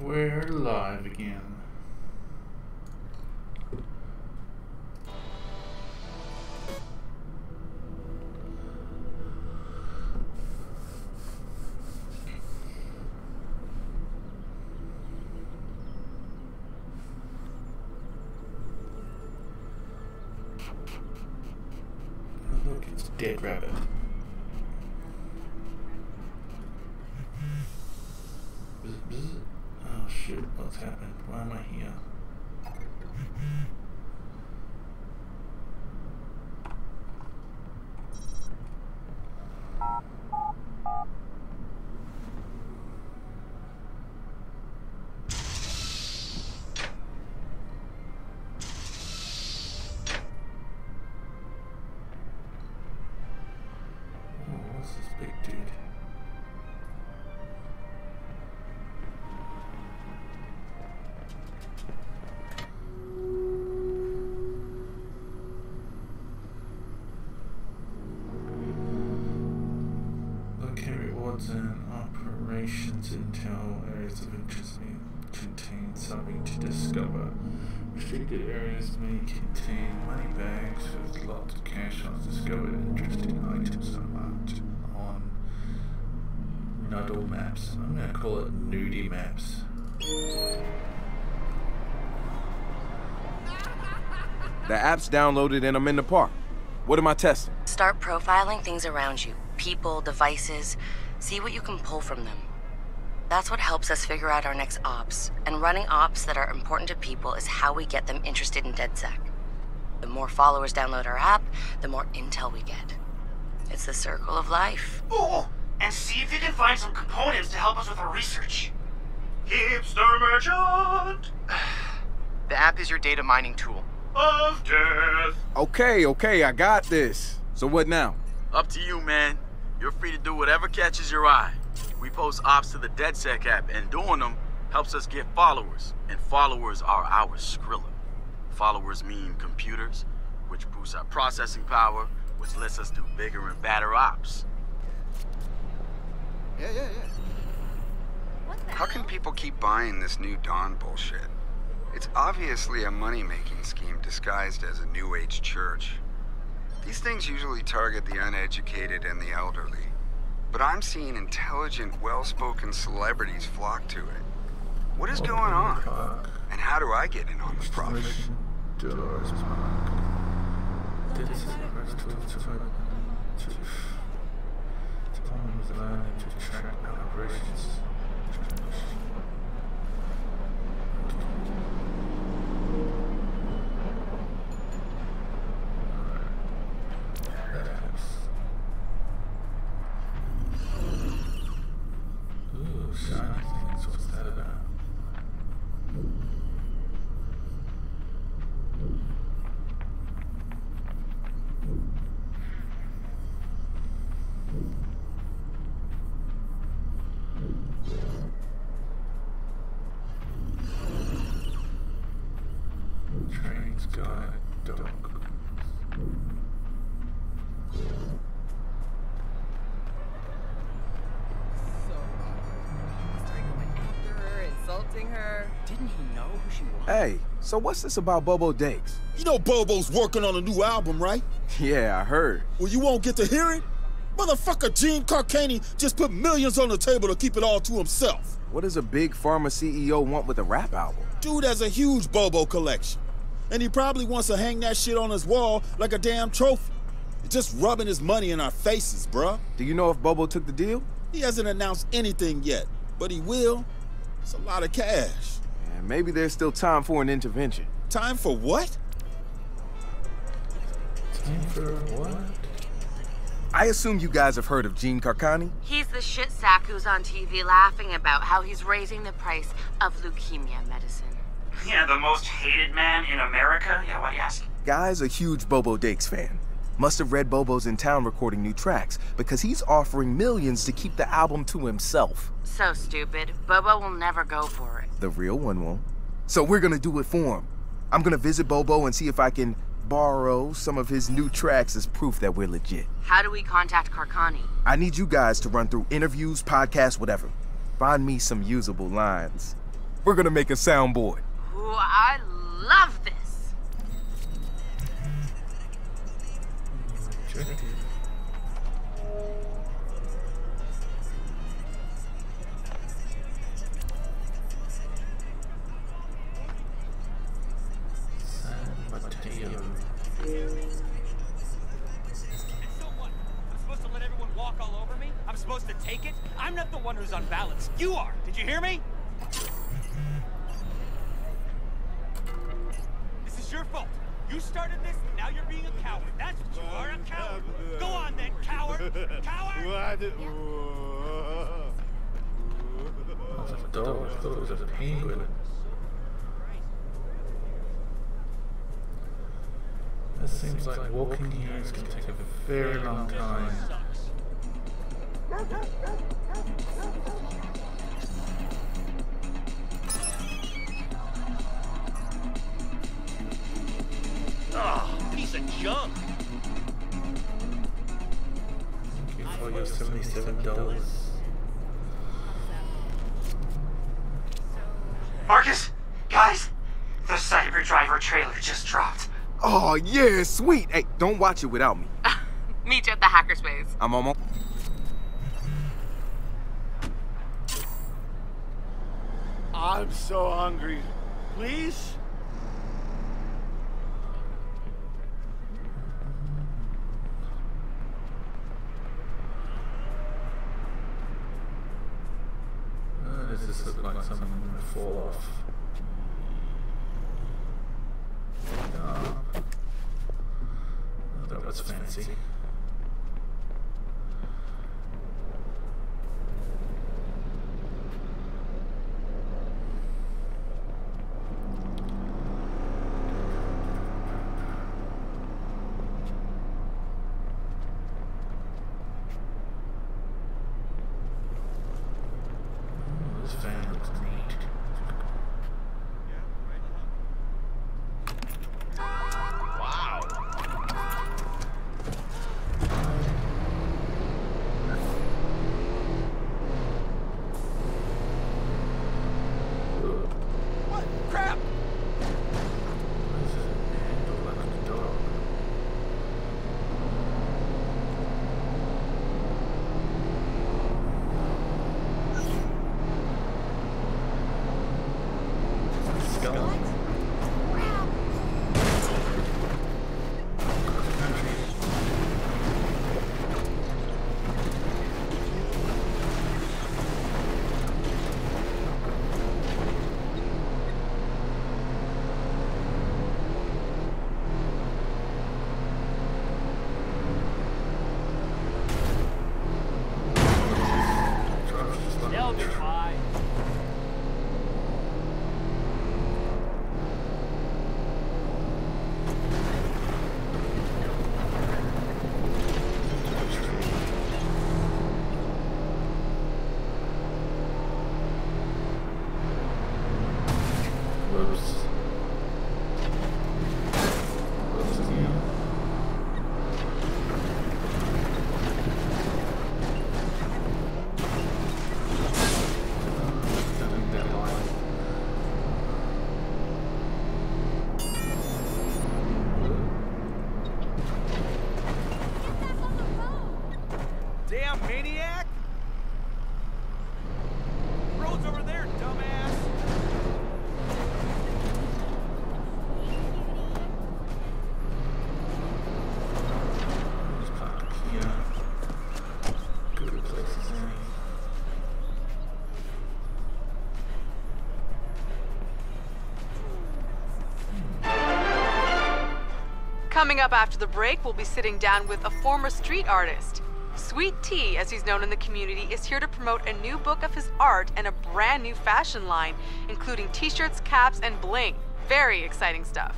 We're live again. Oh, look, it's Dead Rabbit. Bzz, bzz. Oh shit, what's happening? Why am I here? Oh, what's this big dude? And operations intel areas of interest may contain something to discover. Restricted areas may contain money bags with lots of cash on discovered interesting items unlocked on Noodle maps. I'm gonna call it Nudie maps. The app's downloaded and I'm in the park. What am I testing? Start profiling things around you. People, devices. See what you can pull from them. That's what helps us figure out our next ops. And running ops that are important to people is how we get them interested in DedSec. The more followers download our app, the more intel we get. It's the circle of life. Oh, and see if you can find some components to help us with our research. Hipster merchant! The app is your data mining tool. Of death. Okay, I got this. So what now? Up to you, man. You're free to do whatever catches your eye. We post ops to the DedSec app, and doing them helps us get followers. And followers are our Skrilla. Followers mean computers, which boosts our processing power, which lets us do bigger and badder ops. Yeah. How can people keep buying this new Dawn bullshit? It's obviously a money-making scheme disguised as a New Age church. These things usually target the uneducated and the elderly. But I'm seeing intelligent, well-spoken celebrities flock to it. What is going on? And how do I get in on the profit? Doors Park. This is the first tool to learn to track operations. Ooh, shiny things. What's that about? Trains got dog. Insulting her. Didn't he know who she was? Hey, so what's this about Bobo Dakes? You know Bobo's working on a new album, right? Yeah, I heard. Well, you won't get to hear it? Motherfucker Gene Carcani just put millions on the table to keep it all to himself. What does a big pharma CEO want with a rap album? Dude has a huge Bobo collection. And he probably wants to hang that shit on his wall like a damn trophy. He's just rubbing his money in our faces, bruh. Do you know if Bobo took the deal? He hasn't announced anything yet, but he will. It's a lot of cash. Yeah, maybe there's still time for an intervention. Time for what? Time for what? I assume you guys have heard of Gene Carcani? He's the shit sack who's on TV laughing about how he's raising the price of leukemia medicine. Yeah, the most hated man in America? Yeah, why do you ask? Guy's a huge Bobo Dakes fan. Must have read Bobo's in town recording new tracks because he's offering millions to keep the album to himself. So stupid. Bobo will never go for it. The real one won't. So we're gonna do it for him. I'm gonna visit Bobo and see if I can borrow some of his new tracks as proof that we're legit. How do we contact Carcani? I need you guys to run through interviews, podcasts, whatever. Find me some usable lines. We're gonna make a soundboard. Ooh, I love this. I'm supposed to take it? I'm not the one who's unbalanced. You are. Did you hear me? This is your fault. You started this, now you're being a coward. That's what you are, a coward. Go on then, coward. Coward! That's a dog. I thought it was a penguin. This seems like walking here is going to take a very long time. Oh, piece of junk. Thank you for your $77. Marcus, guys, the Cyber Driver trailer just dropped. Oh, yeah, sweet. Hey, don't watch it without me. Meet you at the hackerspace. I'm almost... I'm so hungry. Please? Does this look like something going to fall off? Oh, that was fancy. This fan looks neat. What? Crap! Why does it handle like a dog? Skeleton. They'll be fine. Whoops. Whoops again. Doesn't that line. Damn maniac! Road's over there, dumbass! Let's park here. Good places, any. Coming up after the break, we'll be sitting down with a former street artist. Sweet Tea, as he's known in the community, is here to promote a new book of his art and a brand new fashion line, including t-shirts, caps, and bling. Very exciting stuff.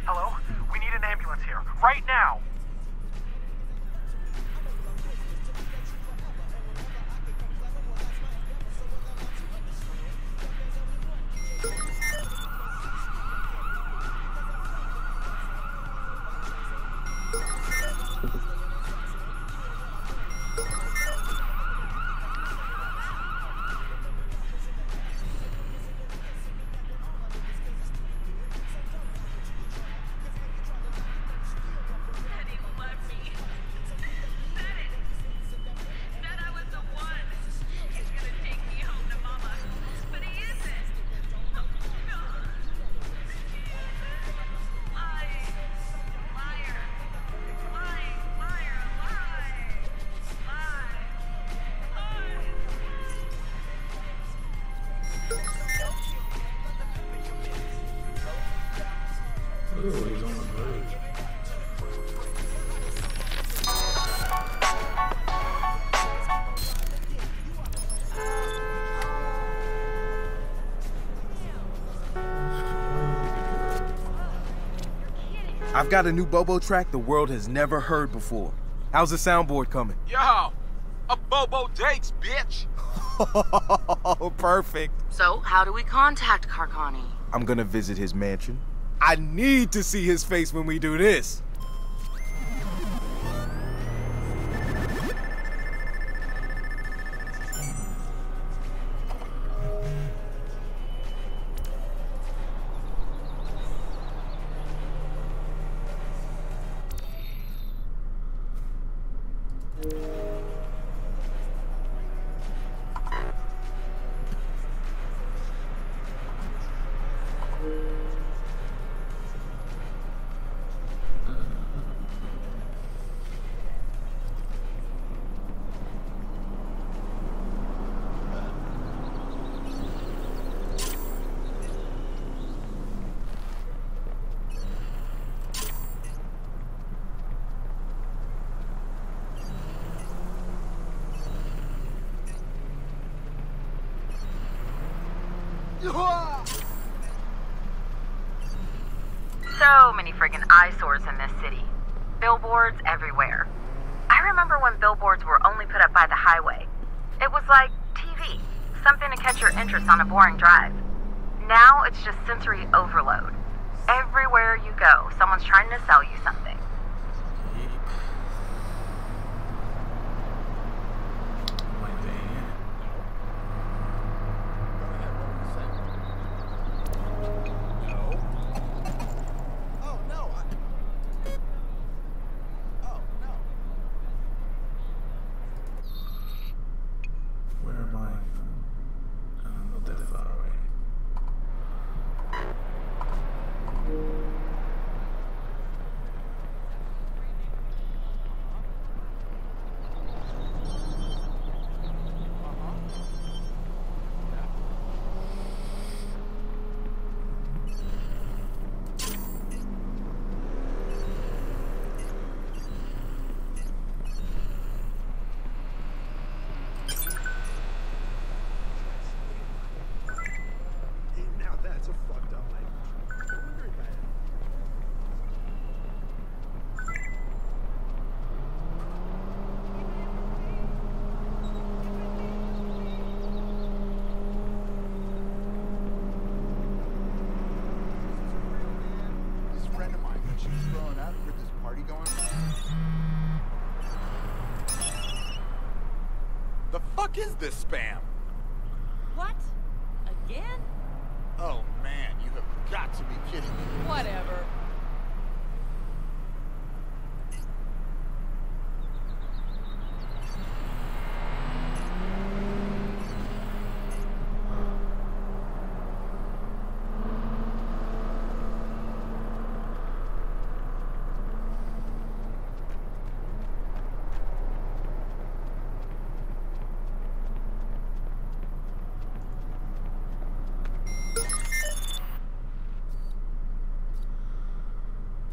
Hello? We need an ambulance here. Right now! Ooh, he's on the bridge. I've got a new Bobo track the world has never heard before. How's the soundboard coming? Yo, a Bobo Dakes, bitch! Oh, perfect. So, how do we contact Carcani? I'm gonna visit his mansion. I need to see his face when we do this. So many friggin' eyesores in this city. Billboards everywhere. I remember when billboards were only put up by the highway. It was like TV, something to catch your interest on a boring drive. Now it's just sensory overload. Everywhere you go, someone's trying to sell you something. party going on? The fuck is this spam? What? Again? Oh man, you have got to be kidding me. Whatever.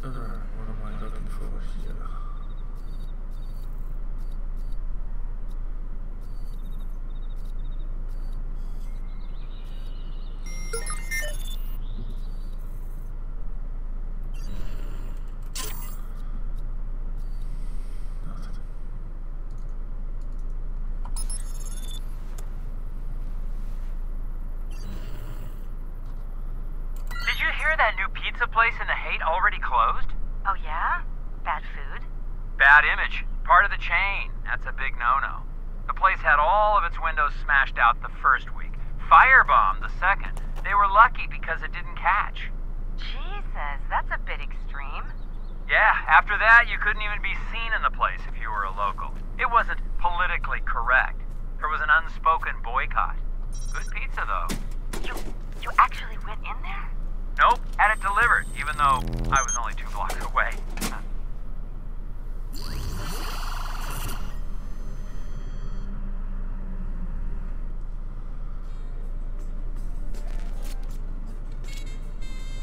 What am I looking for here? Did you hear that new pizza place in the Haight already closed? Oh yeah? Bad food? Bad image. Part of the chain. That's a big no-no. The place had all of its windows smashed out the first week. Firebombed the second. They were lucky because it didn't catch. Jesus, that's a bit extreme. Yeah, after that you couldn't even be seen in the place if you were a local. It wasn't politically correct. There was an unspoken boycott. Good pizza though. You actually went in there? Nope, had it delivered, even though I was only 2 blocks away.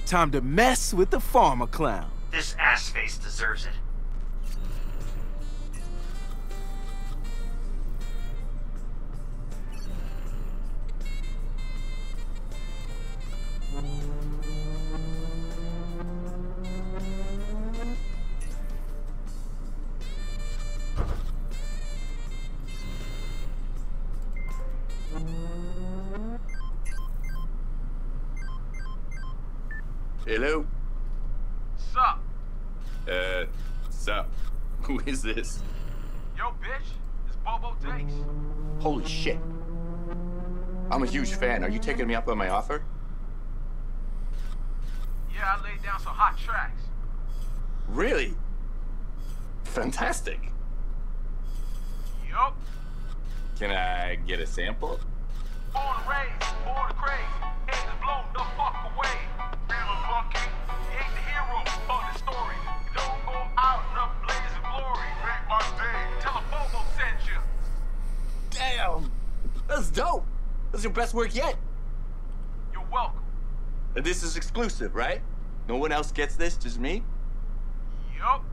Time to mess with the farmer clown. This ass face deserves it. Hello? Sup? Sup? Who is this? Yo, bitch, it's Bobo Dakes. Holy shit. I'm a huge fan. Are you taking me up on my offer? Yeah, I laid down some hot tracks. Really? Fantastic. Yup. Can I get a sample? Born and raised, born to craze. Head is blown the fuck away. Feeling lucky. He ain't the hero of the story. You don't go out in a blaze of glory. Make my day. Tell a Bobo sent you. Damn. That's dope. That's your best work yet. You're welcome. And this is exclusive, right? No one else gets this, just me? Yup.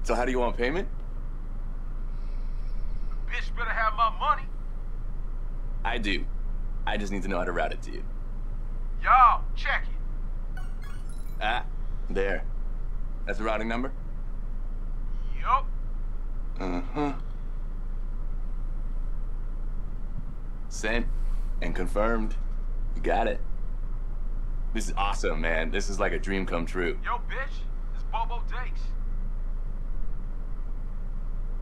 So how do you want payment? The bitch better have my money. I do. I just need to know how to route it to you. Y'all, check it. Ah, there. That's the routing number? Yup. Uh-huh. Sent and confirmed. You got it. This is awesome, man. This is like a dream come true. Yo, bitch, it's Bobo Dakes.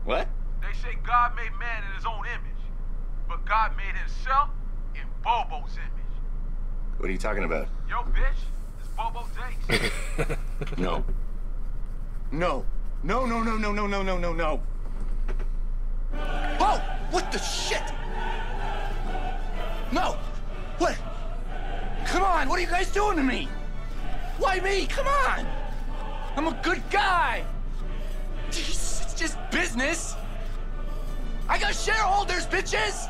What? They say God made man in his own image, but God made himself in Bobo's image. What are you talking about? Yo, bitch, it's Bobo Dakes. No. No. No, no, no, no, no, no, no, no, no. Oh! What the shit? No! What? Come on, what are you guys doing to me? Why me? Come on! I'm a good guy! Jeez, it's just business! I got shareholders, bitches!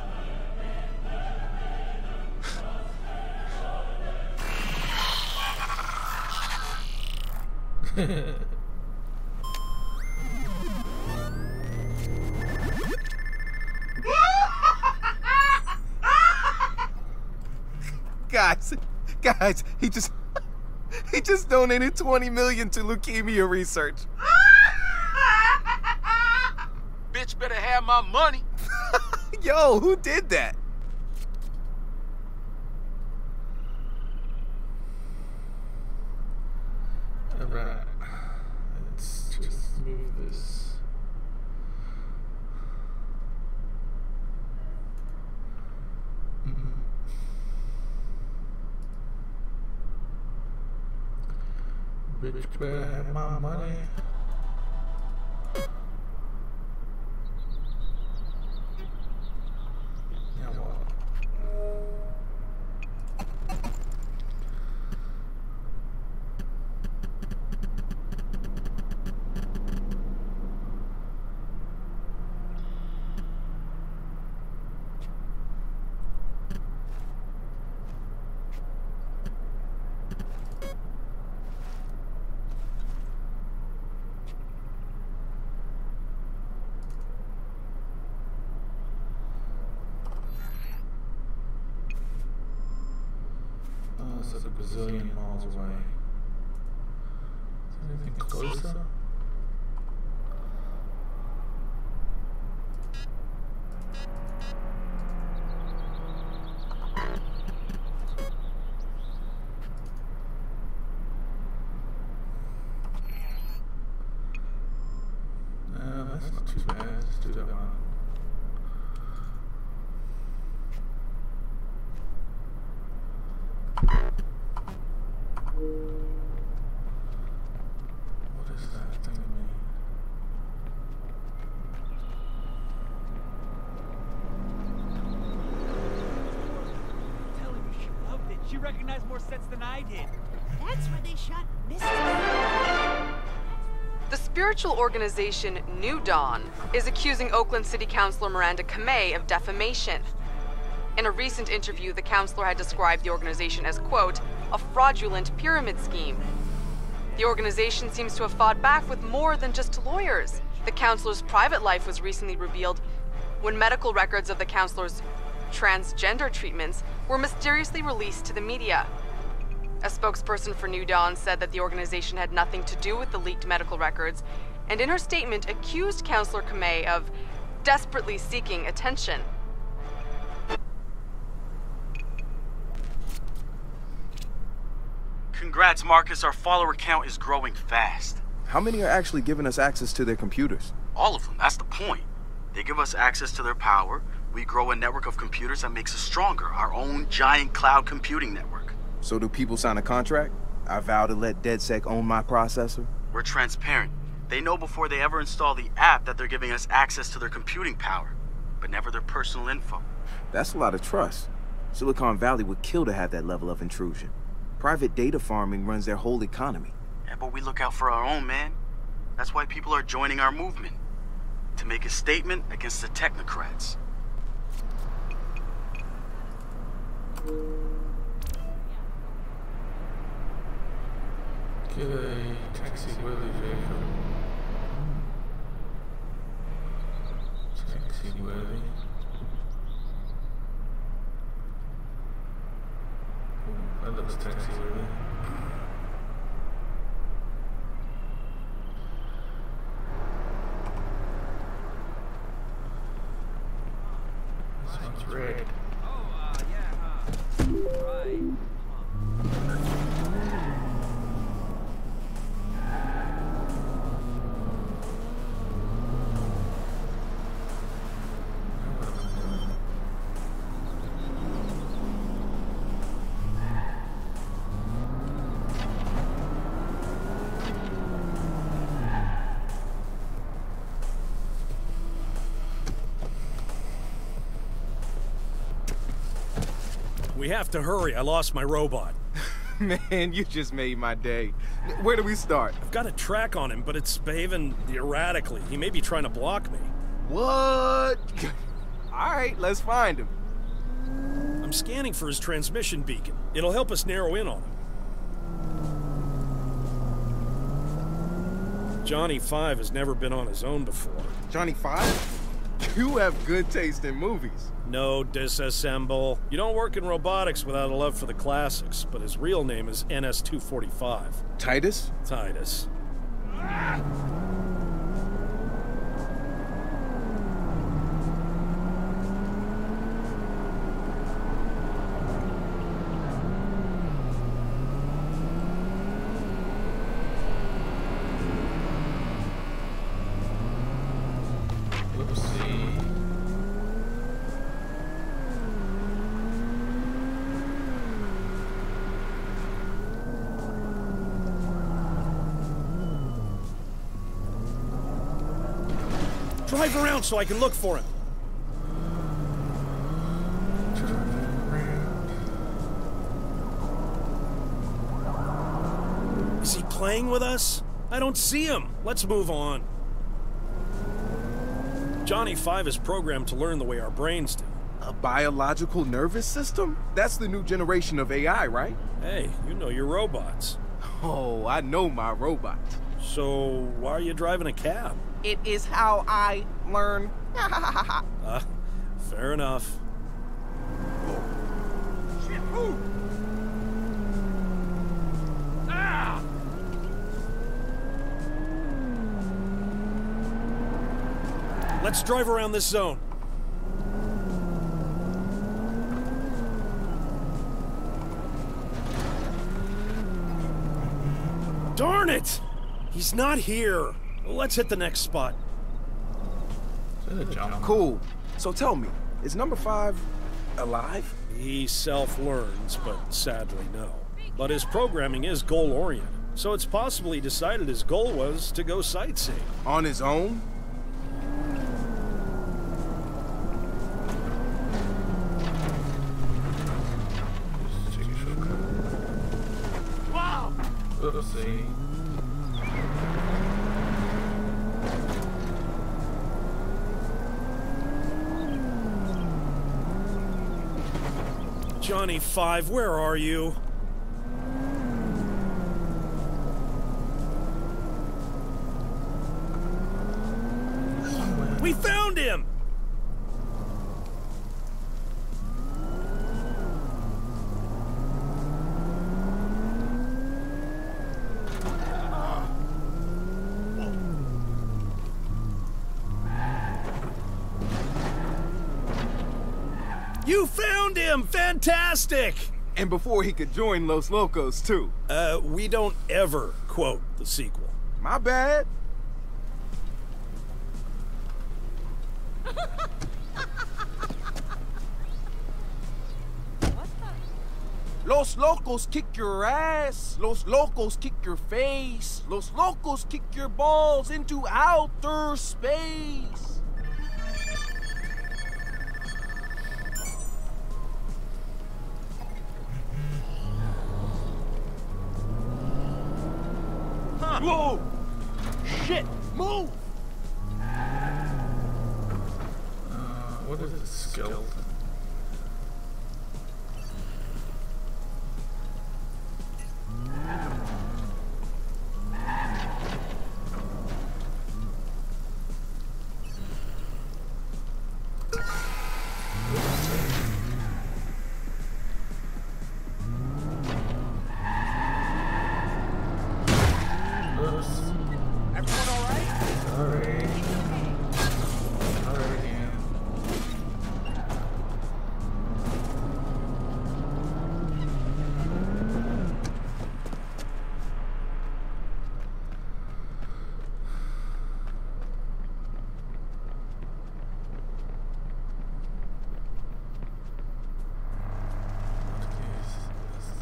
Guys, he just donated 20 million to leukemia research. Bitch better have my money. Yo, who did that? Alright. Bitch better have my money. Now what? It's like a bazillion miles away. Is there anything closer? No, that's not too bad. Let's do that one. What is that thing mean? I'm telling you, she loved it. She recognized more sets than I did. That's where they shot Mr. The spiritual organization New Dawn is accusing Oakland City Councilor Miranda Kamei of defamation. In a recent interview, the councilor had described the organization as, quote, a fraudulent pyramid scheme. The organization seems to have fought back with more than just lawyers. The councilor's private life was recently revealed when medical records of the councilor's transgender treatments were mysteriously released to the media. A spokesperson for New Dawn said that the organization had nothing to do with the leaked medical records, and in her statement accused Councilor Kamei of desperately seeking attention. Congrats, Marcus. Our follower count is growing fast. How many are actually giving us access to their computers? All of them. That's the point. They give us access to their power. We grow a network of computers that makes us stronger. Our own giant cloud computing network. So do people sign a contract? I vow to let DedSec own my processor? We're transparent. They know before they ever install the app that they're giving us access to their computing power, but never their personal info. That's a lot of trust. Silicon Valley would kill to have that level of intrusion. Private data farming runs their whole economy. Yeah, but we look out for our own, man. That's why people are joining our movement. To make a statement against the technocrats. Get a taxi-worthy vehicle. Taxi-worthy. Ooh, that looks taxi-worthy. This one's red. We have to hurry. I lost my robot. Man, you just made my day. Where do we start? I've got a track on him, but it's behaving erratically. He may be trying to block me. What? Alright, let's find him. I'm scanning for his transmission beacon. It'll help us narrow in on him. Johnny 5 has never been on his own before. Johnny 5? You have good taste in movies. No, disassemble. You don't work in robotics without a love for the classics, but his real name is NS-245. Titus? Titus. Drive around so I can look for him. Is he playing with us? I don't see him. Let's move on. Johnny 5 is programmed to learn the way our brains do. A biological nervous system? That's the new generation of AI, right? Hey, you know your robots. Oh, I know my robots. So, why are you driving a cab? It is how I learn. Fair enough. Shit, move! Ah! Let's drive around this zone. Darn it! He's not here. Let's hit the next spot. Cool. So tell me, is number 5 alive? He self-learns, but sadly no. But his programming is goal-oriented, so it's possible he decided his goal was to go sightseeing. On his own? Wow! Oopsie. Johnny 5, where are you? We found him! You found him! Fantastic! And before he could join Los Locos, too. We don't ever quote the sequel. My bad. Los Locos kick your ass. Los Locos kick your face. Los Locos kick your balls into outer space. Whoa! Shit! Move! What is a skeleton?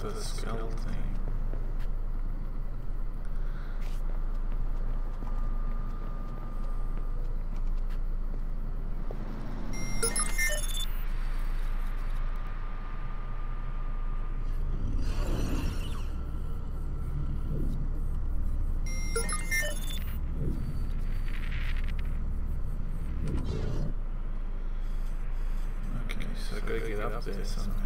The skeleton. Okay, so I gotta get up there somehow.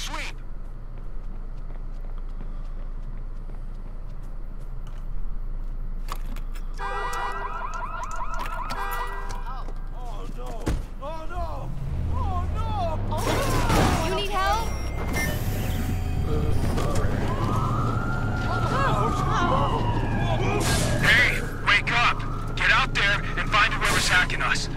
sweep. Oh no! Oh no! Oh no! Oh. You need help? Hey, wake up! Get out there and find whoever's hacking us.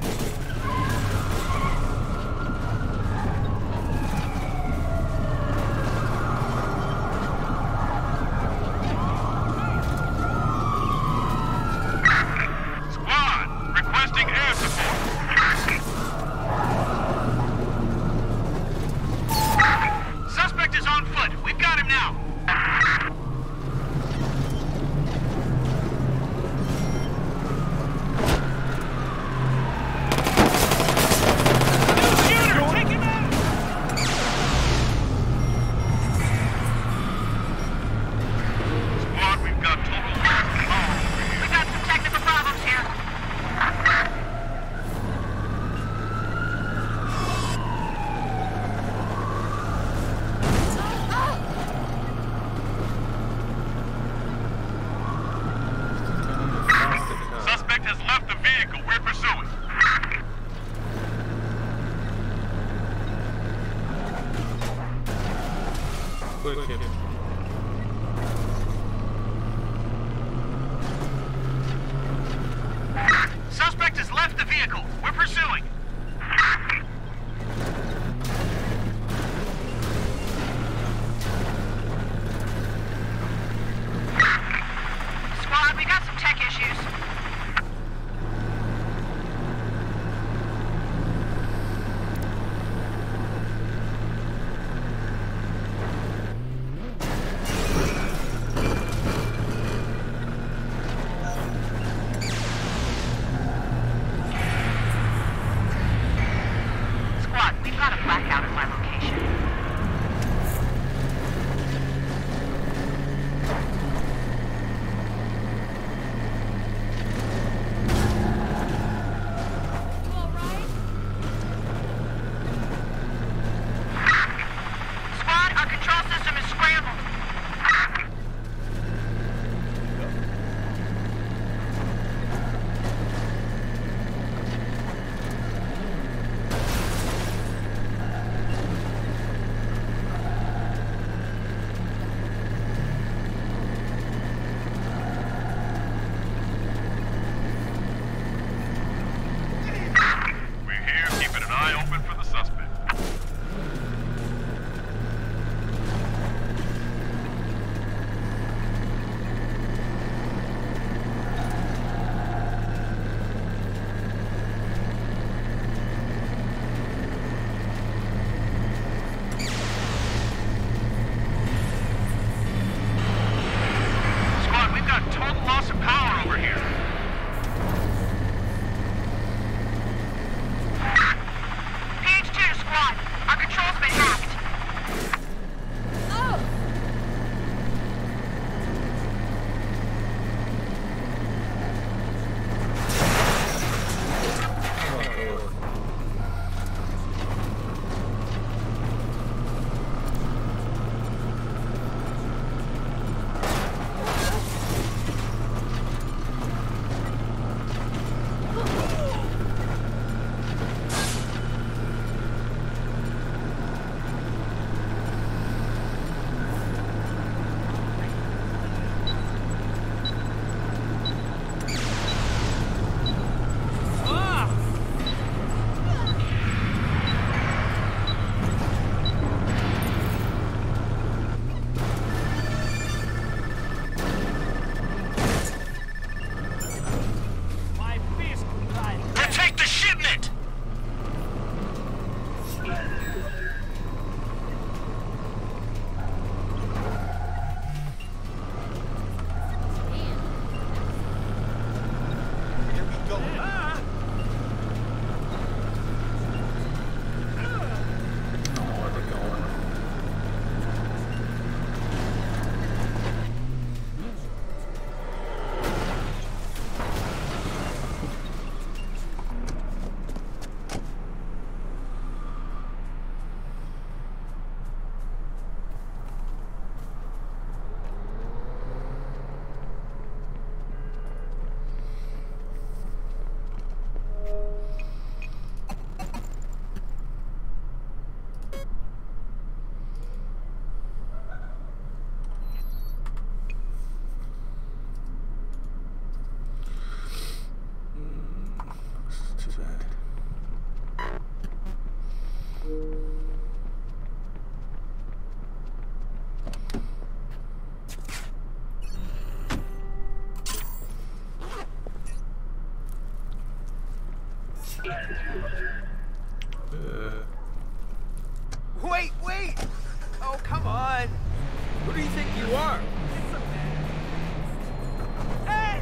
Squad, requesting air support. Suspect is on foot. We've got him now. Squad, we've got total We got some technical problems here. Suspect has left the vehicle. We're pursuing. Quick hit. Suspect has left the vehicle. We're pursuing. Squad, we got some tech issues. wait! Oh, come on! Who do you think you are? Hey!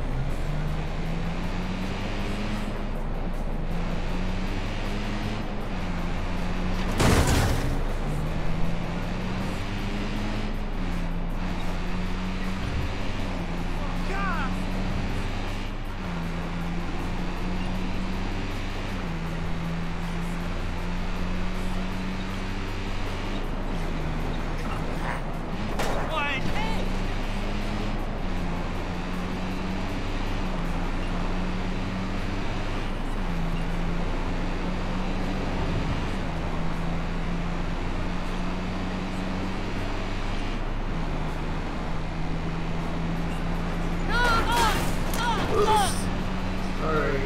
Sorry.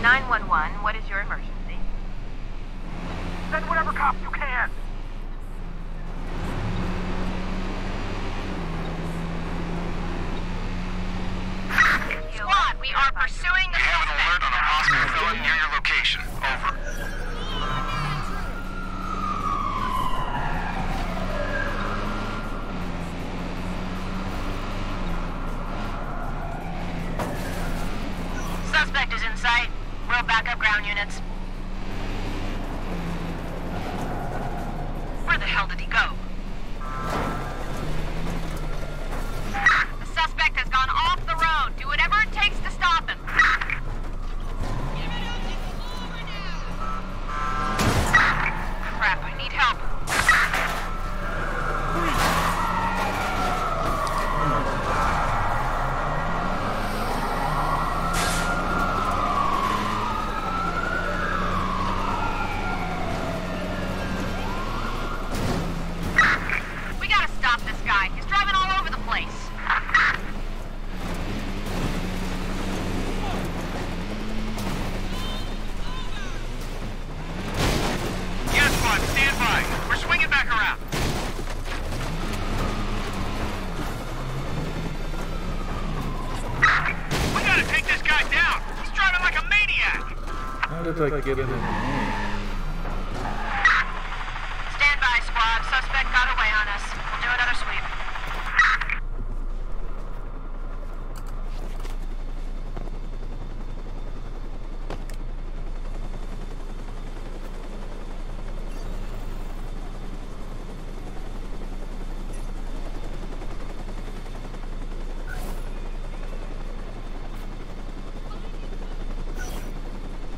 911, what is your emergency? Send whatever cops you can. Squad, we are pursuing the We have an alert on a possible villain near your location. Over. Suspect is in sight. We'll back up ground units. Where the hell did he go? The suspect has gone off the road. Do whatever it takes to stop him. Crap, I need help. We gotta stop this guy. He's driving all over the place. Yes, squad, stand by. We're swinging back around. We gotta take this guy down. He's driving like a maniac. How did I get it in the name? Stand by, squad. Suspect got away on us. We'll do another sweep.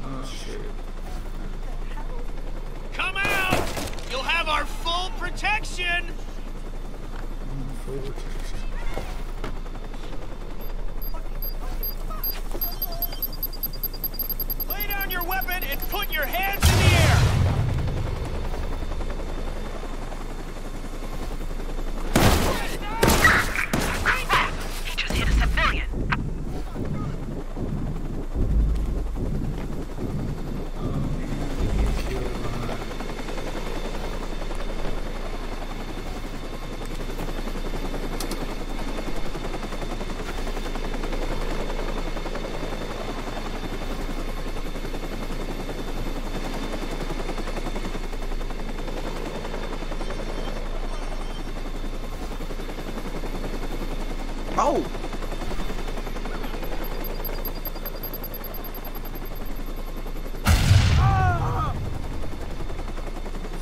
Oh shit. Come out! You'll have our full protection! Lay down your weapon and put your hands in the air! He just hit a civilian. Oh!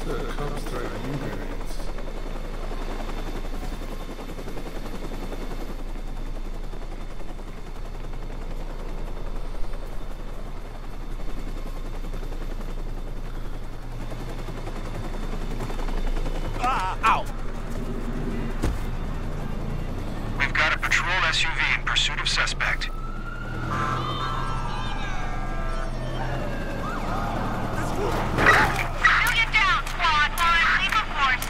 So it comes through new variants. Ow! We've got a patrol SUV in pursuit of suspect. Civilian down, squad. Line, leave of force.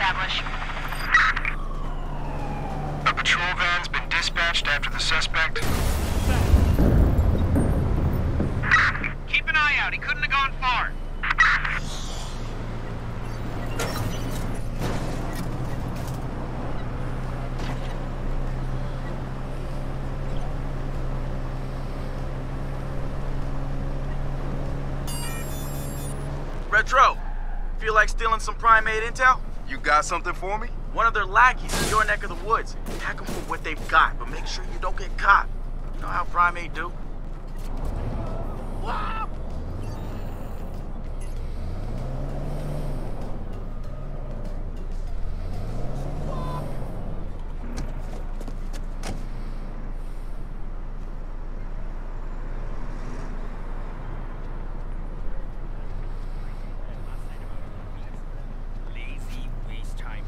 establish. A patrol van's been dispatched after the suspect. Keep an eye out. He couldn't have gone far. Retro, feel like stealing some Primate intel? You got something for me? One of their lackeys in your neck of the woods. Hack them for what they've got, but make sure you don't get caught. You know how Primate do? Wow.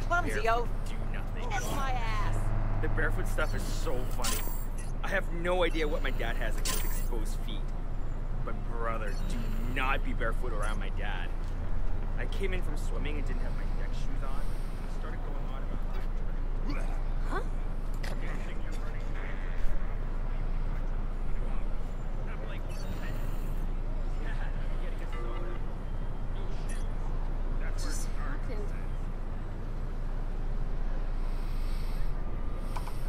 Clumsy oaf. Do nothing. Kiss my ass. The barefoot stuff is so funny. I have no idea what my dad has against exposed feet. But brother, do not be barefoot around my dad. I came in from swimming and didn't have my deck shoes on. I started going on about Huh? Just happened.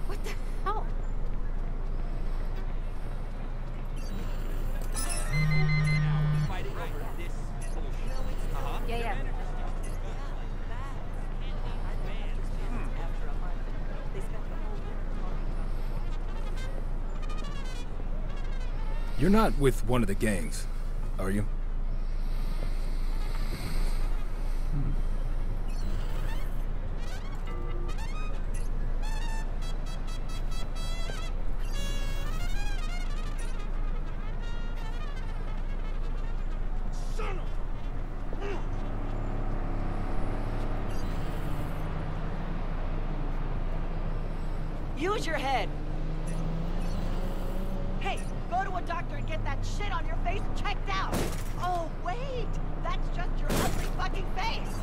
What the hell? fighting over this bullshit. Yeah. You're not with one of the gangs, are you? Use your head. Hey, go to a doctor and get that shit on your face checked out. Oh, wait. That's just your ugly fucking face.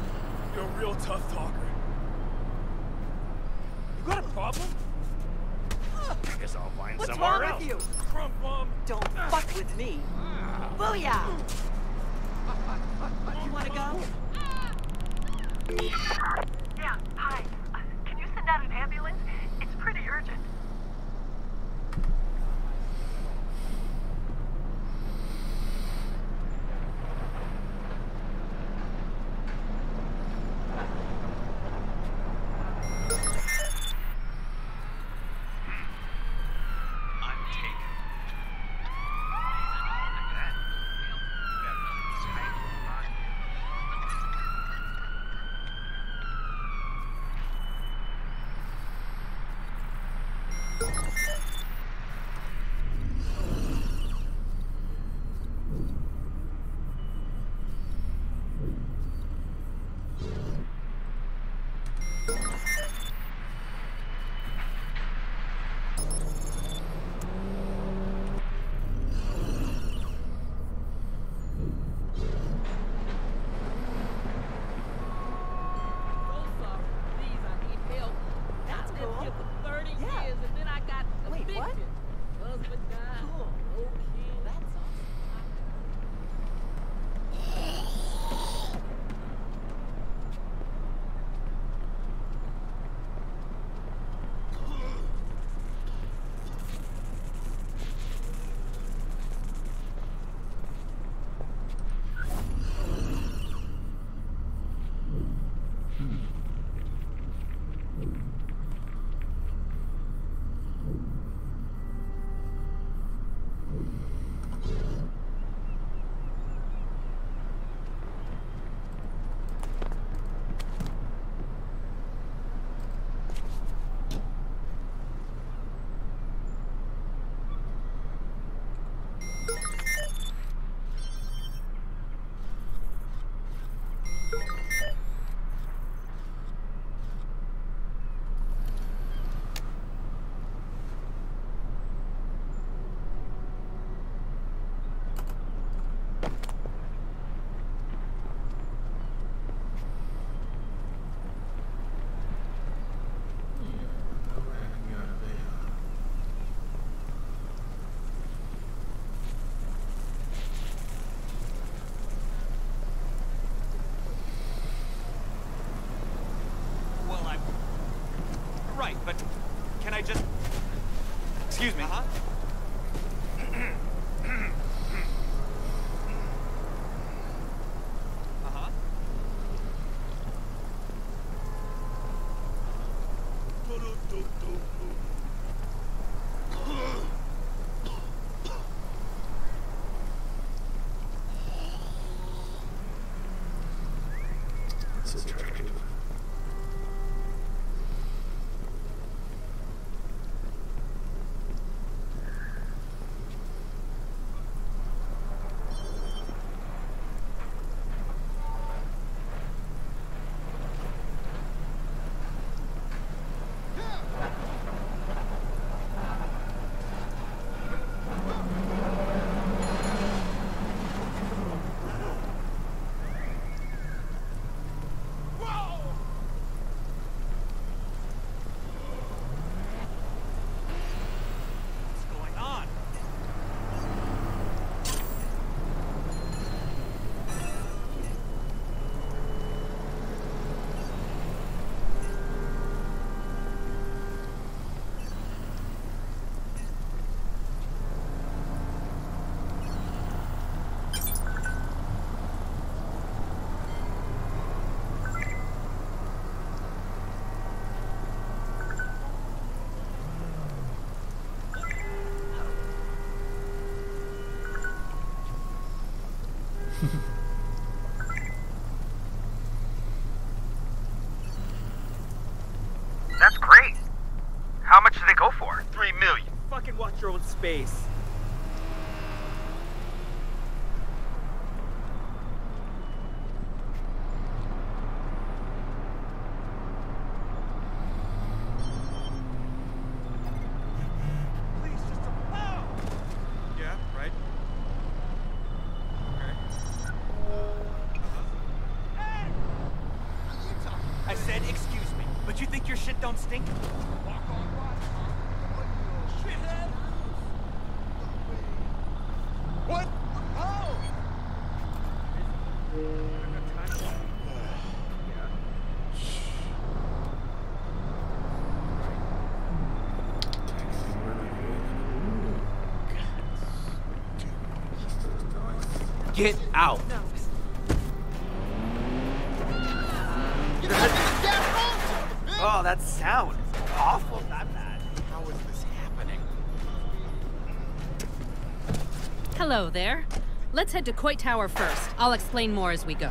You're a real tough talker. You got a problem? I guess I'll find What's somewhere wrong else. with you? Crump bum. Don't fuck with me. Booyah! You wanna go? Yeah, hi. Can you send out an ambulance? It's pretty urgent. Excuse me. It's attractive. That's great. How much do they go for? $3 million. Fucking watch your own space. I said, excuse me, but you think your shit don't stink? What? Oh! Get out. Oh, that sound. Awful, not bad. How is this happening? Hello there. Let's head to Coit Tower first. I'll explain more as we go.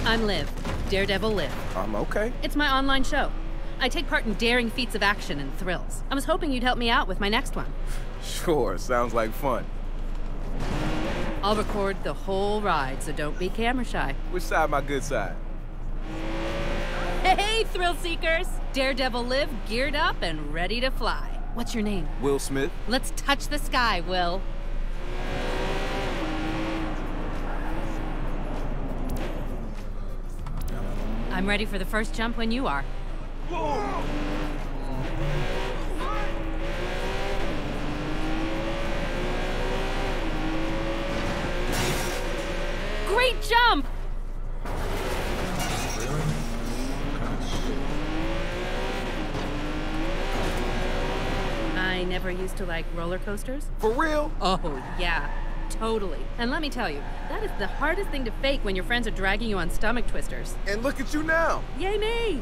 I'm Liv, Daredevil Liv. I'm okay. It's my online show. I take part in daring feats of action and thrills. I was hoping you'd help me out with my next one. Sure, sounds like fun. I'll record the whole ride, so don't be camera shy. Which side my good side? Hey, thrill seekers! Daredevil Liv geared up and ready to fly. What's your name? Will Smith. Let's touch the sky, Will. I'm ready for the first jump when you are. Whoa! Great jump! I never used to like roller coasters. For real? Oh, yeah. Totally. And let me tell you, that is the hardest thing to fake when your friends are dragging you on stomach twisters. And look at you now. Yay me!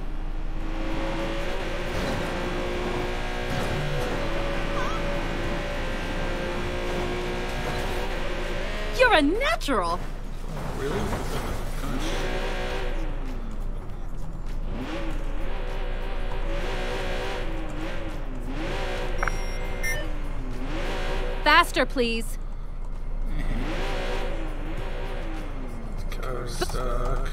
You're a natural! Really? Faster, please. Car stuck.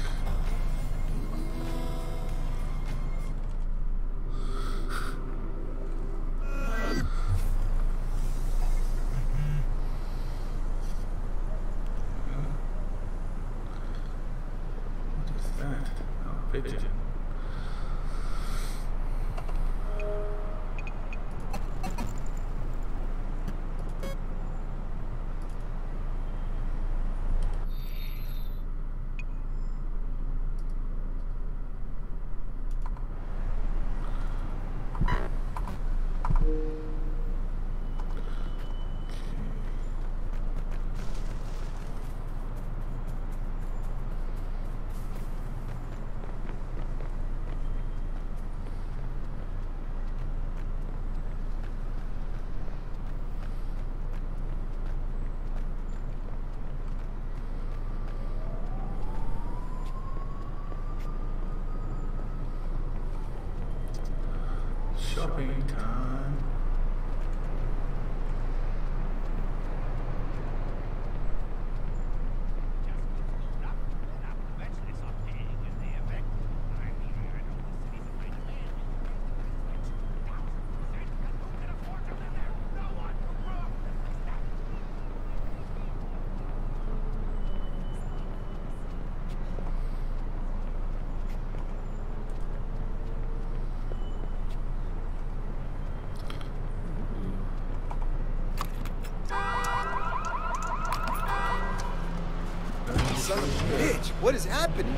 What is that? Oh, pigeon. Shopping time. Son of a bitch, what is happening?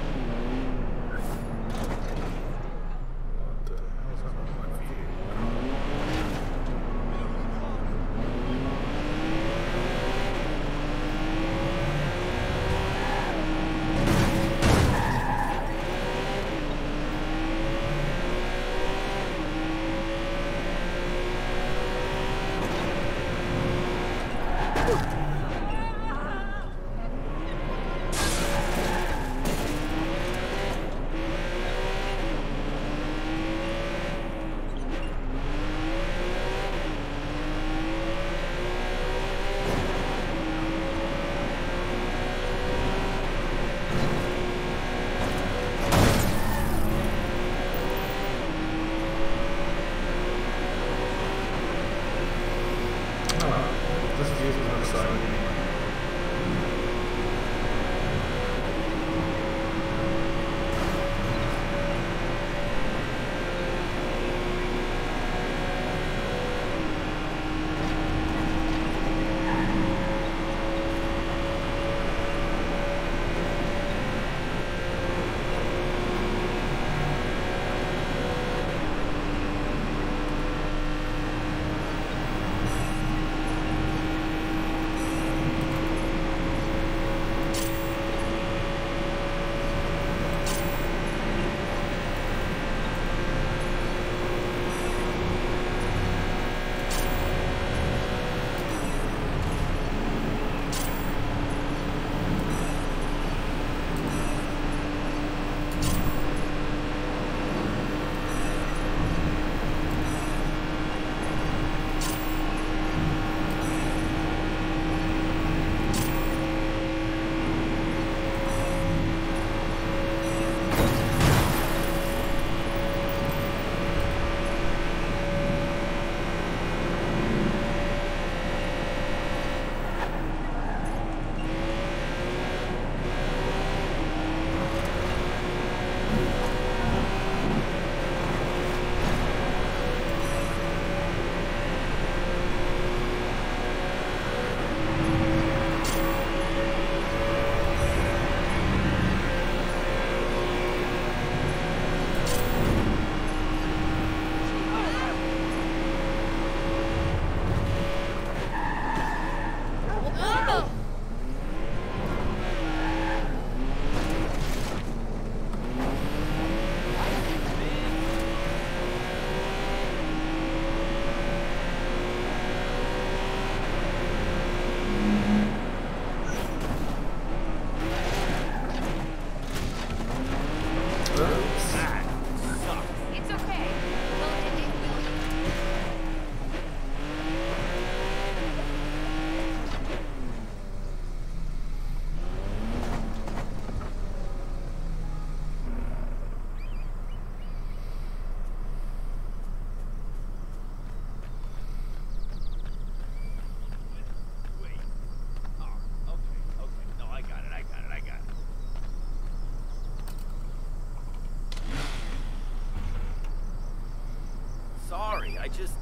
I just...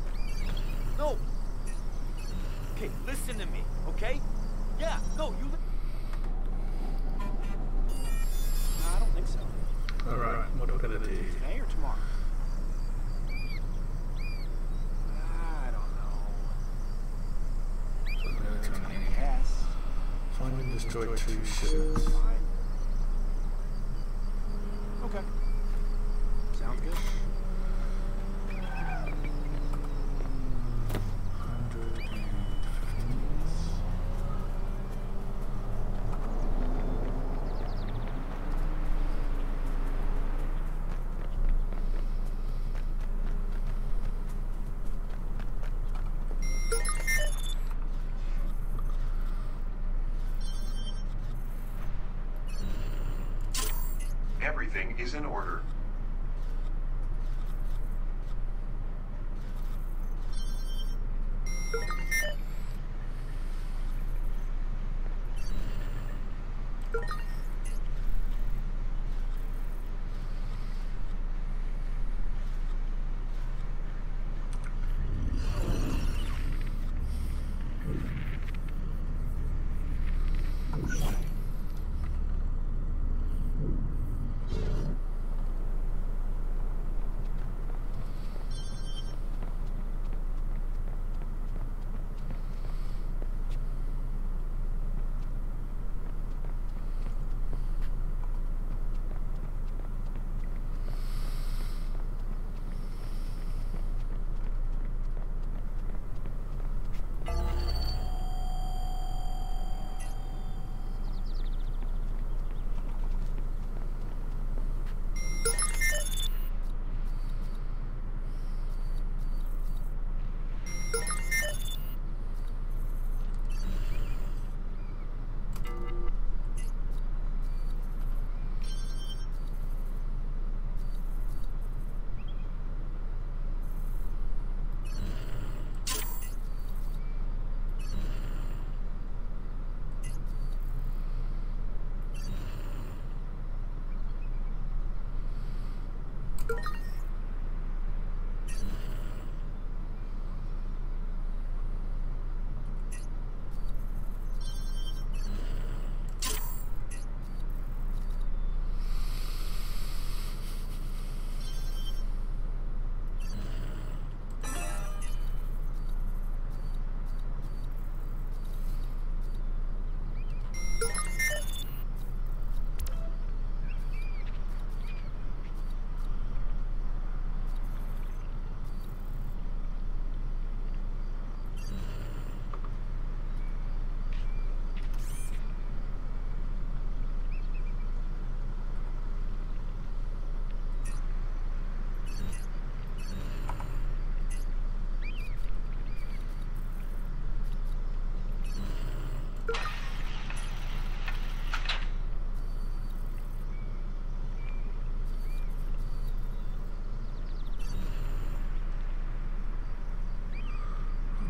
No! Okay, listen to me, okay? Yeah, no, you... I don't think so. Alright, what are we gonna do? Today or tomorrow? I don't know. Yes. Find and destroy 2 ships. Okay. Sounds good. everything is in order.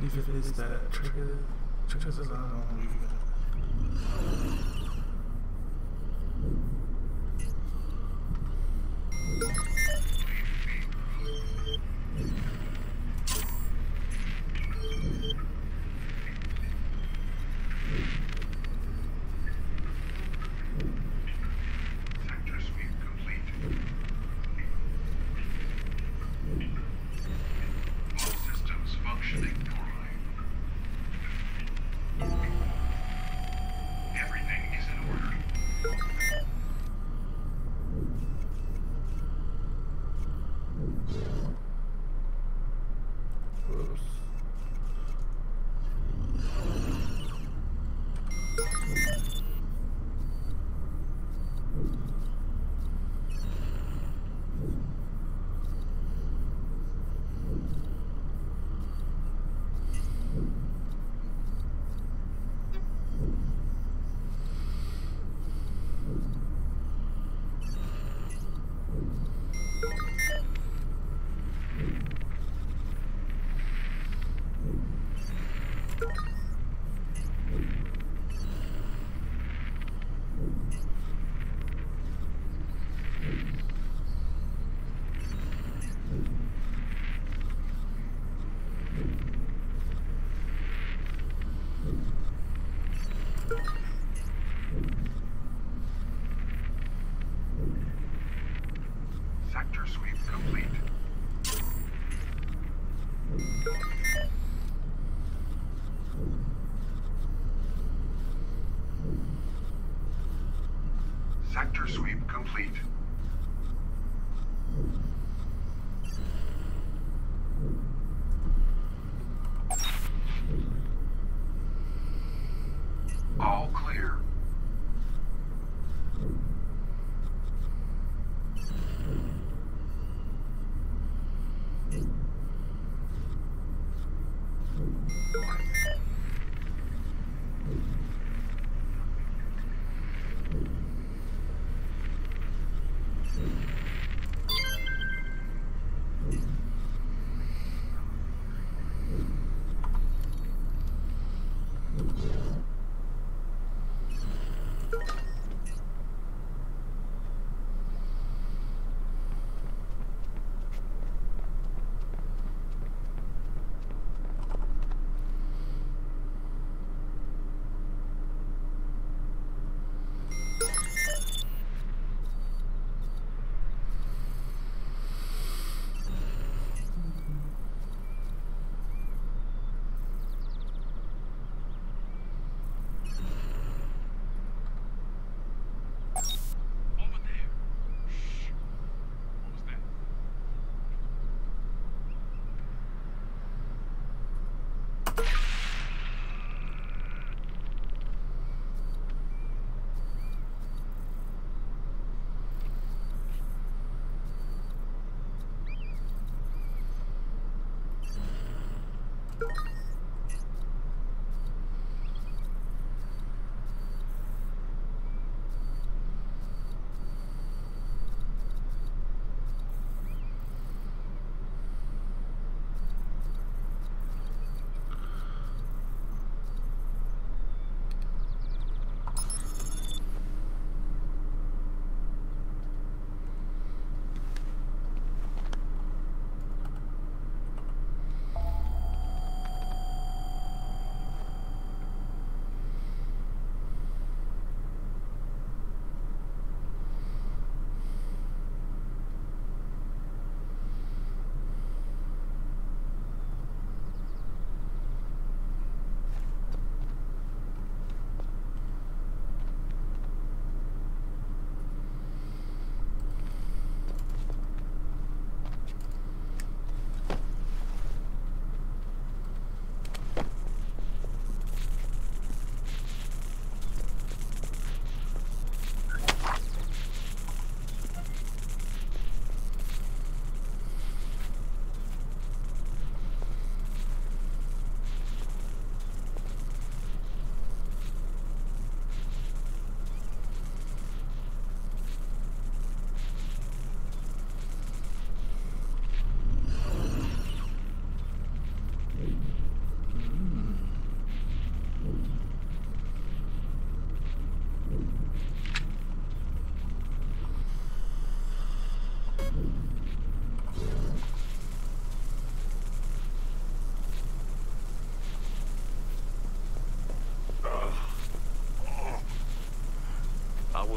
If it is that triggers a lot on Sector sweep complete. All systems functioning normally. Everything is in order. Sector sweep complete. Sector sweep complete. All clear.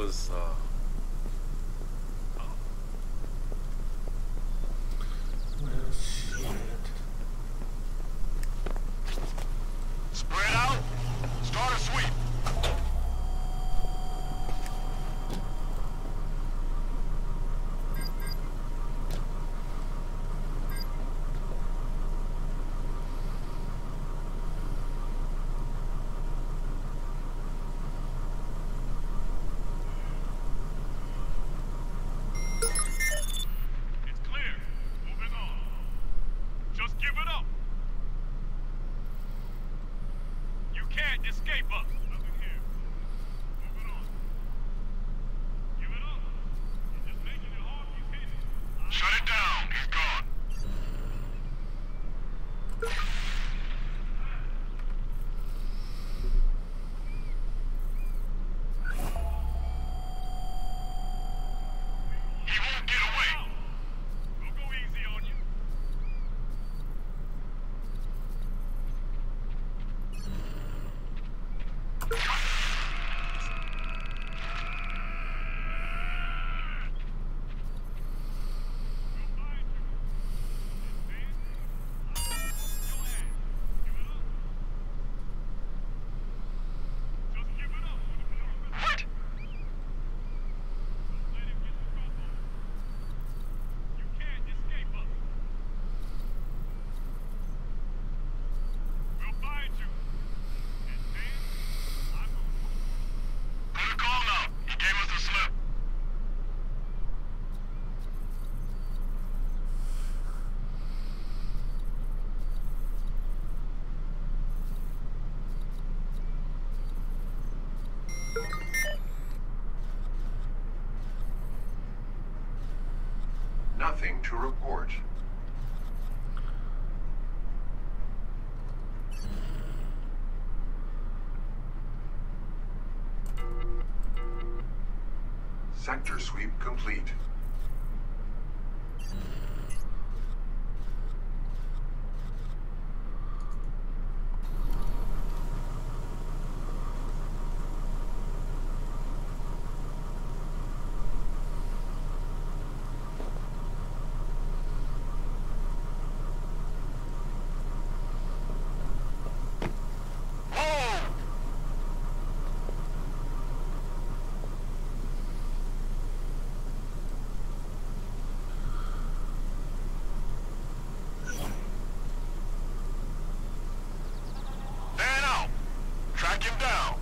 was, Well, shit. Spread out. Start a sweep. It's clear. Moving on. Just give it up. You can't escape us. Nothing here. Moving on. Give it up. You're just making it hard. He's hitting. Shut it down. He's gone. He won't get away. We'll go easy on you. What? You can't escape us. We'll find you. And then, I'm Put a call out. He gave us the slip. Nothing to report. Sector sweep complete. Man out. Track him down.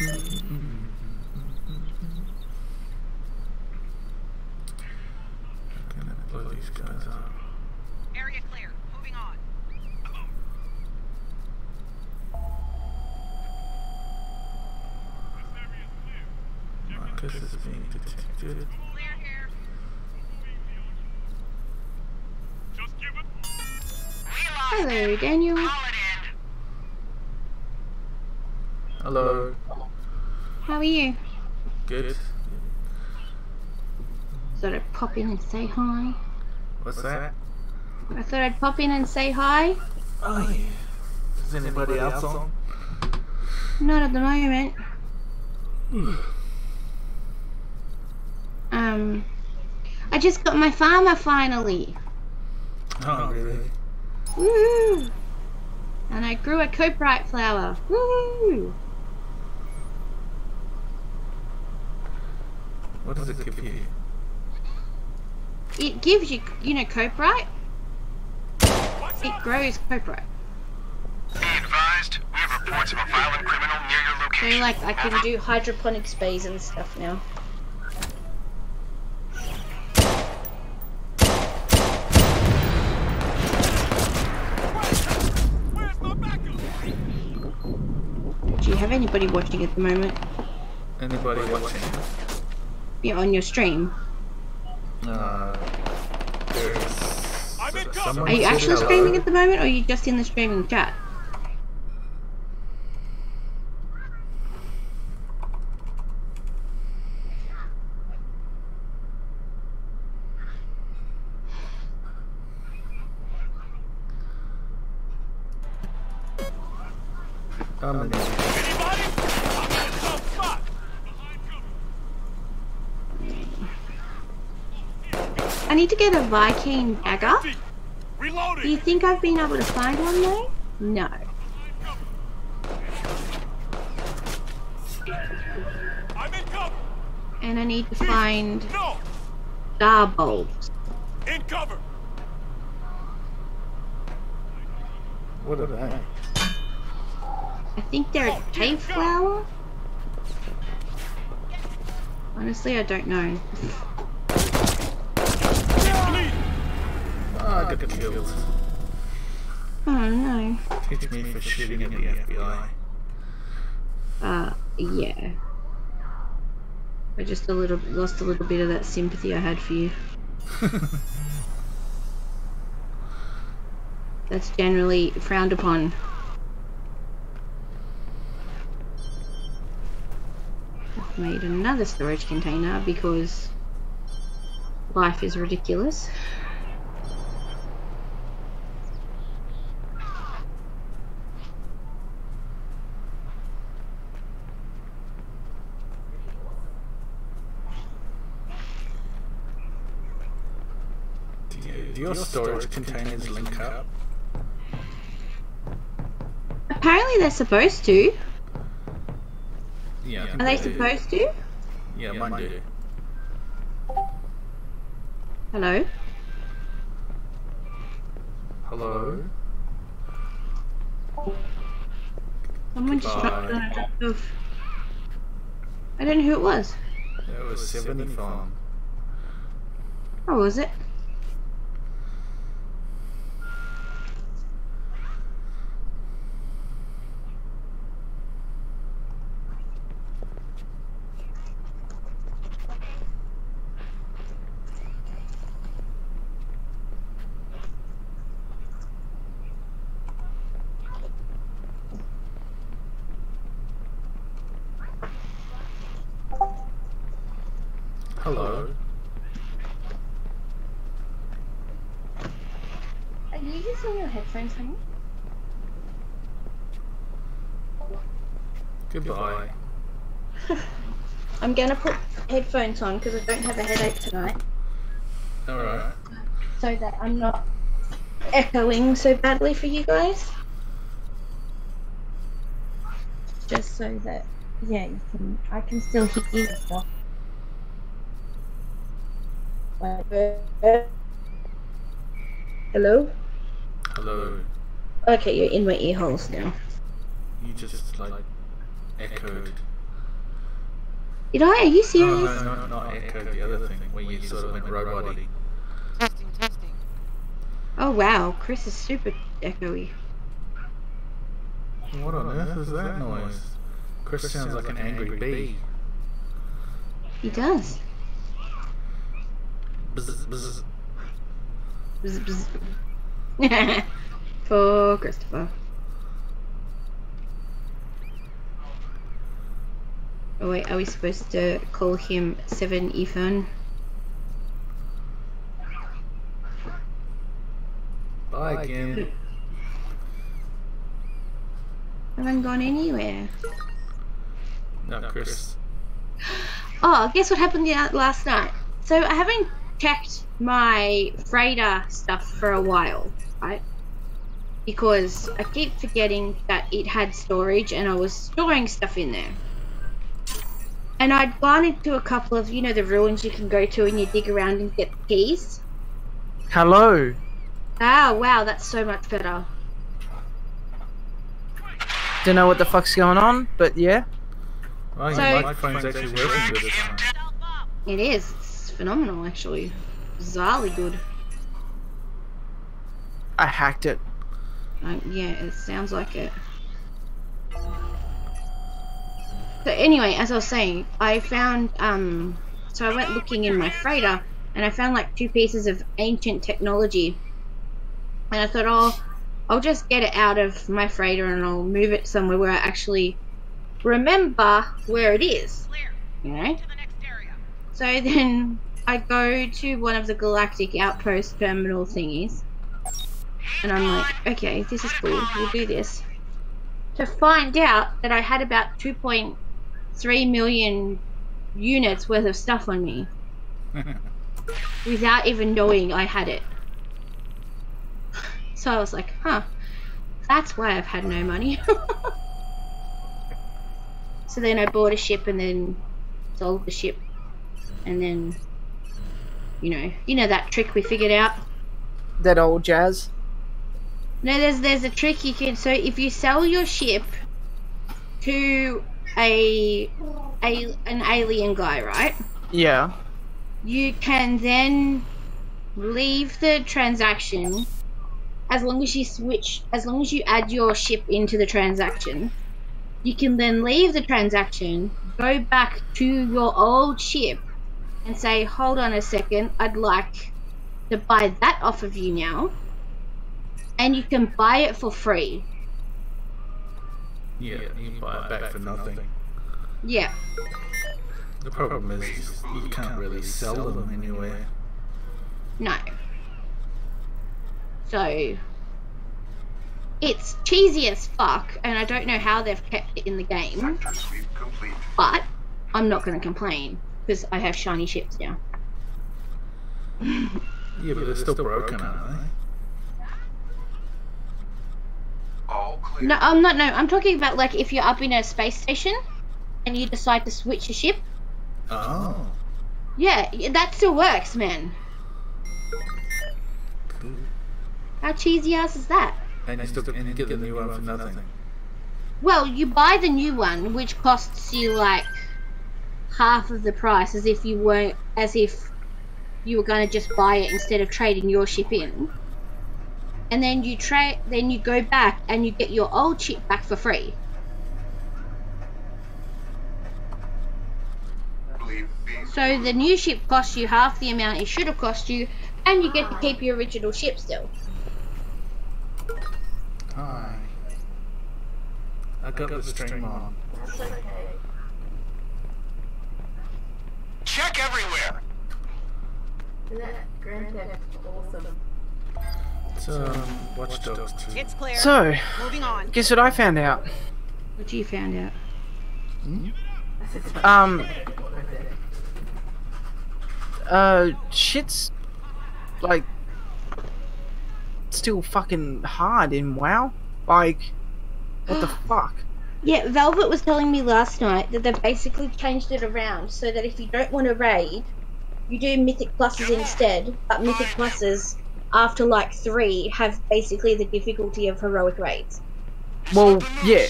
I'm gonna blow these guys up. Area clear. Moving on. Marcus is being detected. Clear here. Just give it. Hello, Daniel. Hello. How are you? Good. Thought I'd pop in and say hi. What's that? I thought I'd pop in and say hi. Oh yeah. Is anybody else on? Not at the moment. I just got my farmer finally. Oh really? Woo! And I grew a coprite flower. Woo! What does it give you? It gives you, you know, coprite. It grows coprite. Be advised, we have reports of a violent criminal near your location. So like I can do hydroponic sprays and stuff now. Do you have anybody watching at the moment? Anybody watching? Yeah, on your stream. There's someone. Are you said actually hello. streaming at the moment, or are you just in the streaming chat? Anybody? I need to get a Viking dagger. Reloading. Do you think I've been able to find one though? No. I'm in cover. And I need to find star bulbs. In cover. What are they? I think they're a cave flower. Honestly, I don't know. Oh, I got killed. Oh no. Teach me for shooting at the FBI. Yeah. I just lost a little bit of that sympathy I had for you. That's generally frowned upon. I've made another storage container because life is ridiculous. Do your storage containers link up? Apparently they're supposed to. Yeah. Are they supposed to? Yeah, mine do. Hello? Hello? Someone just dropped on a drop of... I don't know who it was. It was 75. Oh, was it? Hello? Are you using your headphones, honey? Goodbye. I'm gonna put headphones on because I don't have a headache tonight. Alright. So that I'm not echoing so badly for you guys. Just so that, yeah, I can still hear you stuff. Hello? Hello. Okay, you're in my ear holes now. You just, like, echoed. Did I? Are you serious? No, not echoed, the other thing, where you sort of went robot-y. Testing. Oh wow, Chris is super echoey. What on earth is that noise? Chris sounds like an angry bee. He does. Bzz, bzz. Bzz, bzz. For Christopher. Oh wait, are we supposed to call him 7 Ethan? Bye again. Haven't gone anywhere. No, Chris. Oh, guess what happened last night? So I haven't checked my freighter stuff for a while, right? Because I keep forgetting that it had storage and I was storing stuff in there. And I'd gone into a couple of, you know, the ruins you can go to and you dig around and get the keys. Hello. Ah, wow, that's so much better. Don't know what the fuck's going on, but yeah. Oh, your microphone's actually working good this time. It is. It's phenomenal, actually. Bizarrely good. I hacked it. Yeah, it sounds like it. So anyway, as I was saying, I found, so I went looking in my freighter, and I found like 2 pieces of ancient technology. And I thought, oh, I'll just get it out of my freighter and I'll move it somewhere where I actually remember where it is. You know? So then I go to one of the Galactic Outpost terminal thingies. And I'm like, okay, this is cool, we'll do this. to find out that I had about 2.3 million units worth of stuff on me without even knowing I had it. So I was like, huh, that's why I've had no money. So then I bought a ship and then sold the ship, and then you know that trick we figured out. That old jazz. No, there's a trick you can. So if you sell your ship to an alien guy, right? Yeah. You can then leave the transaction as long as you add your ship into the transaction. You can then leave the transaction, go back to your old ship, and say, hold on a second, I'd like to buy that off of you now. And you can buy it for free. Yeah, you can buy it back for nothing. Yeah. The problem is you can't really sell them anywhere. No. So it's cheesy as fuck, and I don't know how they've kept it in the game. But I'm not going to complain because I have shiny ships now. Yeah, but they're still broken, aren't they? No, I'm not. No, I'm talking about like if you're up in a space station and you decide to switch a ship. Oh. Yeah, that still works, man. How cheesy ass is that? And you get the new one for nothing. Well, you buy the new one, which costs you like half of the price, as if you were going to just buy it instead of trading your ship in. And then you go back and you get your old ship back for free. So the new ship costs you half the amount it should have cost you, and you get to keep your original ship still. Hi. I got the stream on. That's okay. Check everywhere! Isn't that Grand Theft awesome? It's Watch Dogs 2. It's clear. So, moving on. guess what I found out? What you found out? Shit's like still fucking hard in WoW. Like, what the fuck? Yeah, Velvet was telling me last night that they've basically changed it around so that if you don't want to raid, you do Mythic Pluses instead, but Mythic Pluses after like 3 have basically the difficulty of heroic raids. Well, yeah,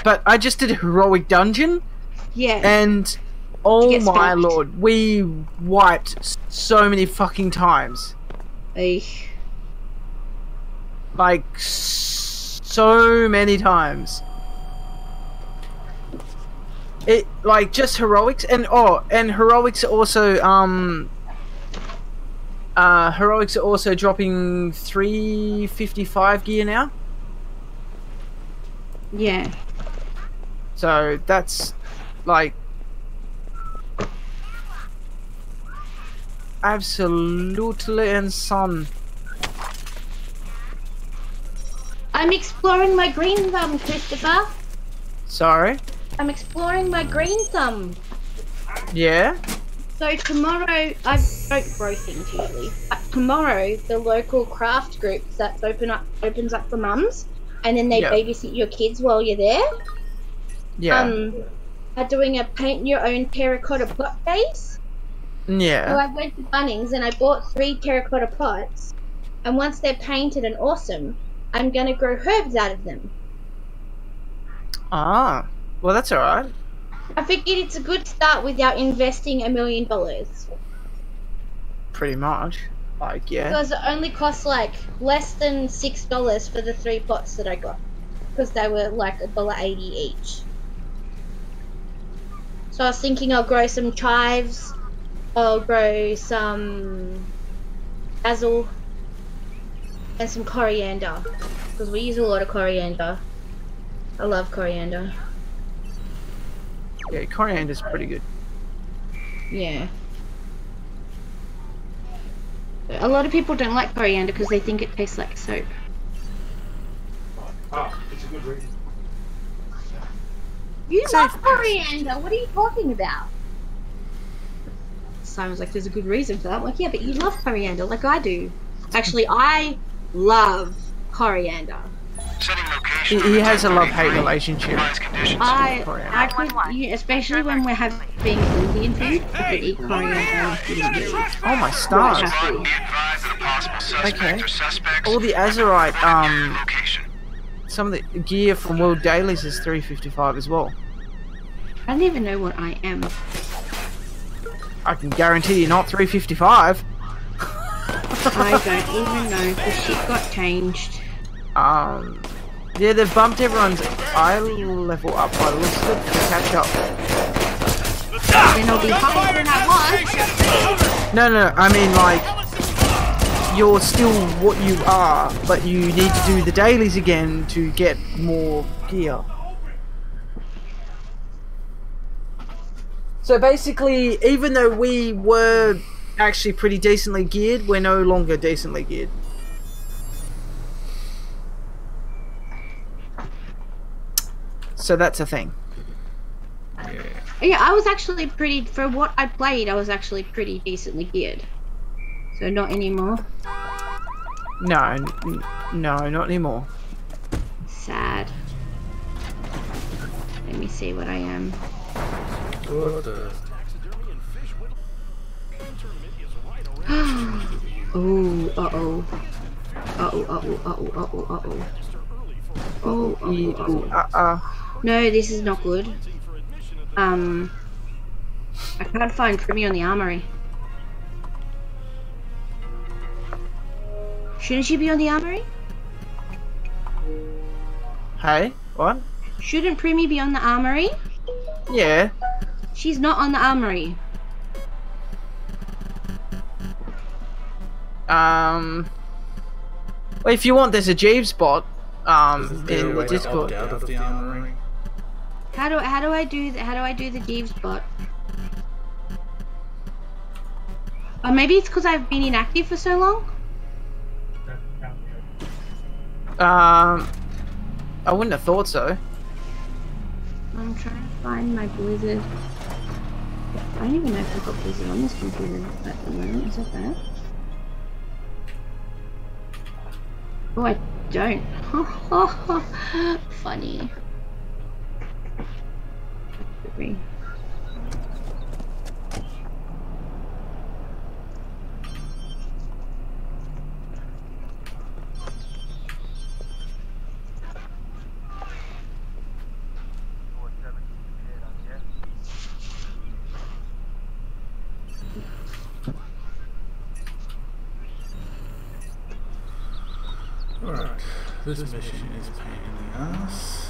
but I just did a heroic dungeon. Yeah. And oh my lord, we wiped so many fucking times. Like so many times. It like just heroics and heroics also heroics are also dropping 355 gear now. Yeah. So that's like absolutely insane. I'm exploring my green thumb, Christopher. Sorry? I'm exploring my green thumb. Yeah? So tomorrow, I don't grow things usually, but tomorrow the local craft group that opens up for mums, and then they babysit your kids while you're there. Yeah. Are doing a paint your own terracotta pot base. Yeah. So I went to Bunnings and I bought 3 terracotta pots, and once they're painted and awesome, I'm gonna grow herbs out of them. Ah, well that's alright. I figured it's a good start without investing $1 million. Pretty much. Like, yeah. Because it only cost like less than $6 for the 3 pots that I got. Because they were like $1.80 each. So I was thinking I'll grow some chives, I'll grow some basil, and some coriander. Because we use a lot of coriander. I love coriander. Yeah, coriander's pretty good. Yeah. A lot of people don't like coriander because they think it tastes like soap. Ah, it's a good reason. You love coriander. What are you talking about? Simon's like, there's a good reason for that. I'm like, yeah, but you love coriander like I do. Actually, I love coriander. He has a love-hate relationship. I could, especially when we're having Indian food, I could eat coriander. Oh my stars. Okay. All the Azurite, some of the gear from World Dailies is 355 as well. I don't even know what I am. I can guarantee you're not 355. I don't even know, because shit got changed. Yeah, they've bumped everyone's eye level up by the looks of it to catch up. Then I'll be higher than I was. No, I mean like, you're still what you are, but you need to do the dailies again to get more gear. So basically, even though we were actually pretty decently geared, we're no longer decently geared. So that's a thing. Yeah, I was actually pretty, for what I played, I was actually pretty decently geared. So not anymore. No, not anymore. Sad. Let me see what I am. What the? Oh, uh-oh. No, this is not good. I can't find Primmy on the armory. Shouldn't she be on the armory? Hey, what? Shouldn't Primmy be on the armory? Yeah. She's not on the armory. Well, if you want, there's a Jeeves bot in the Discord. Out of the armory? How do I do the Jeeves bot? Or maybe it's because I've been inactive for so long. I wouldn't have thought so. I'm trying to find my Blizzard. I don't even know if I've got Blizzard on this computer at the moment. Is that bad? Oh, I don't. Funny. Alright, this mission is a pain in the ass.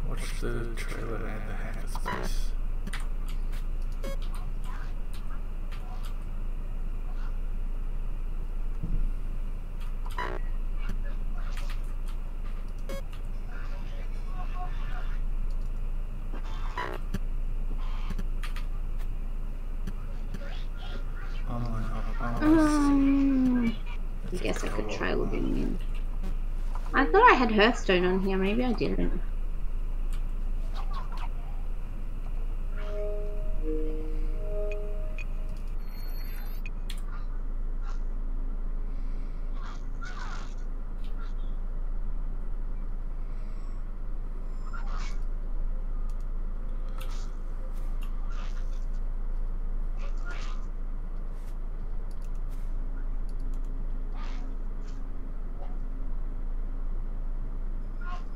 Watch the trailer and the hackerspace. I guess I could try logging in. I thought I had Hearthstone on here, maybe I didn't.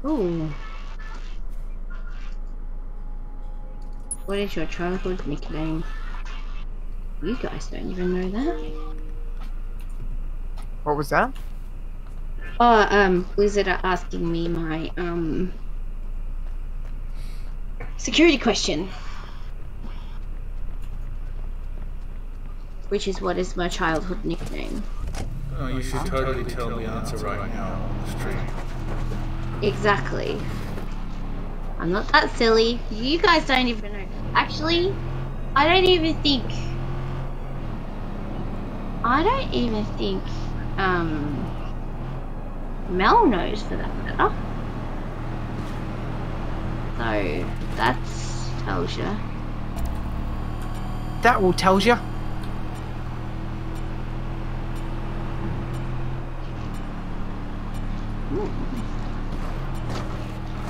Ooh. What is your childhood nickname? You guys don't even know that. What was that? Oh, Blizzard are asking me my, security question. which is what is my childhood nickname. Oh, you should totally tell the answer right now on the street. Exactly. I'm not that silly. You guys don't even know. Actually, I don't even think Mel knows for that matter. So that's tells you. That will tells you.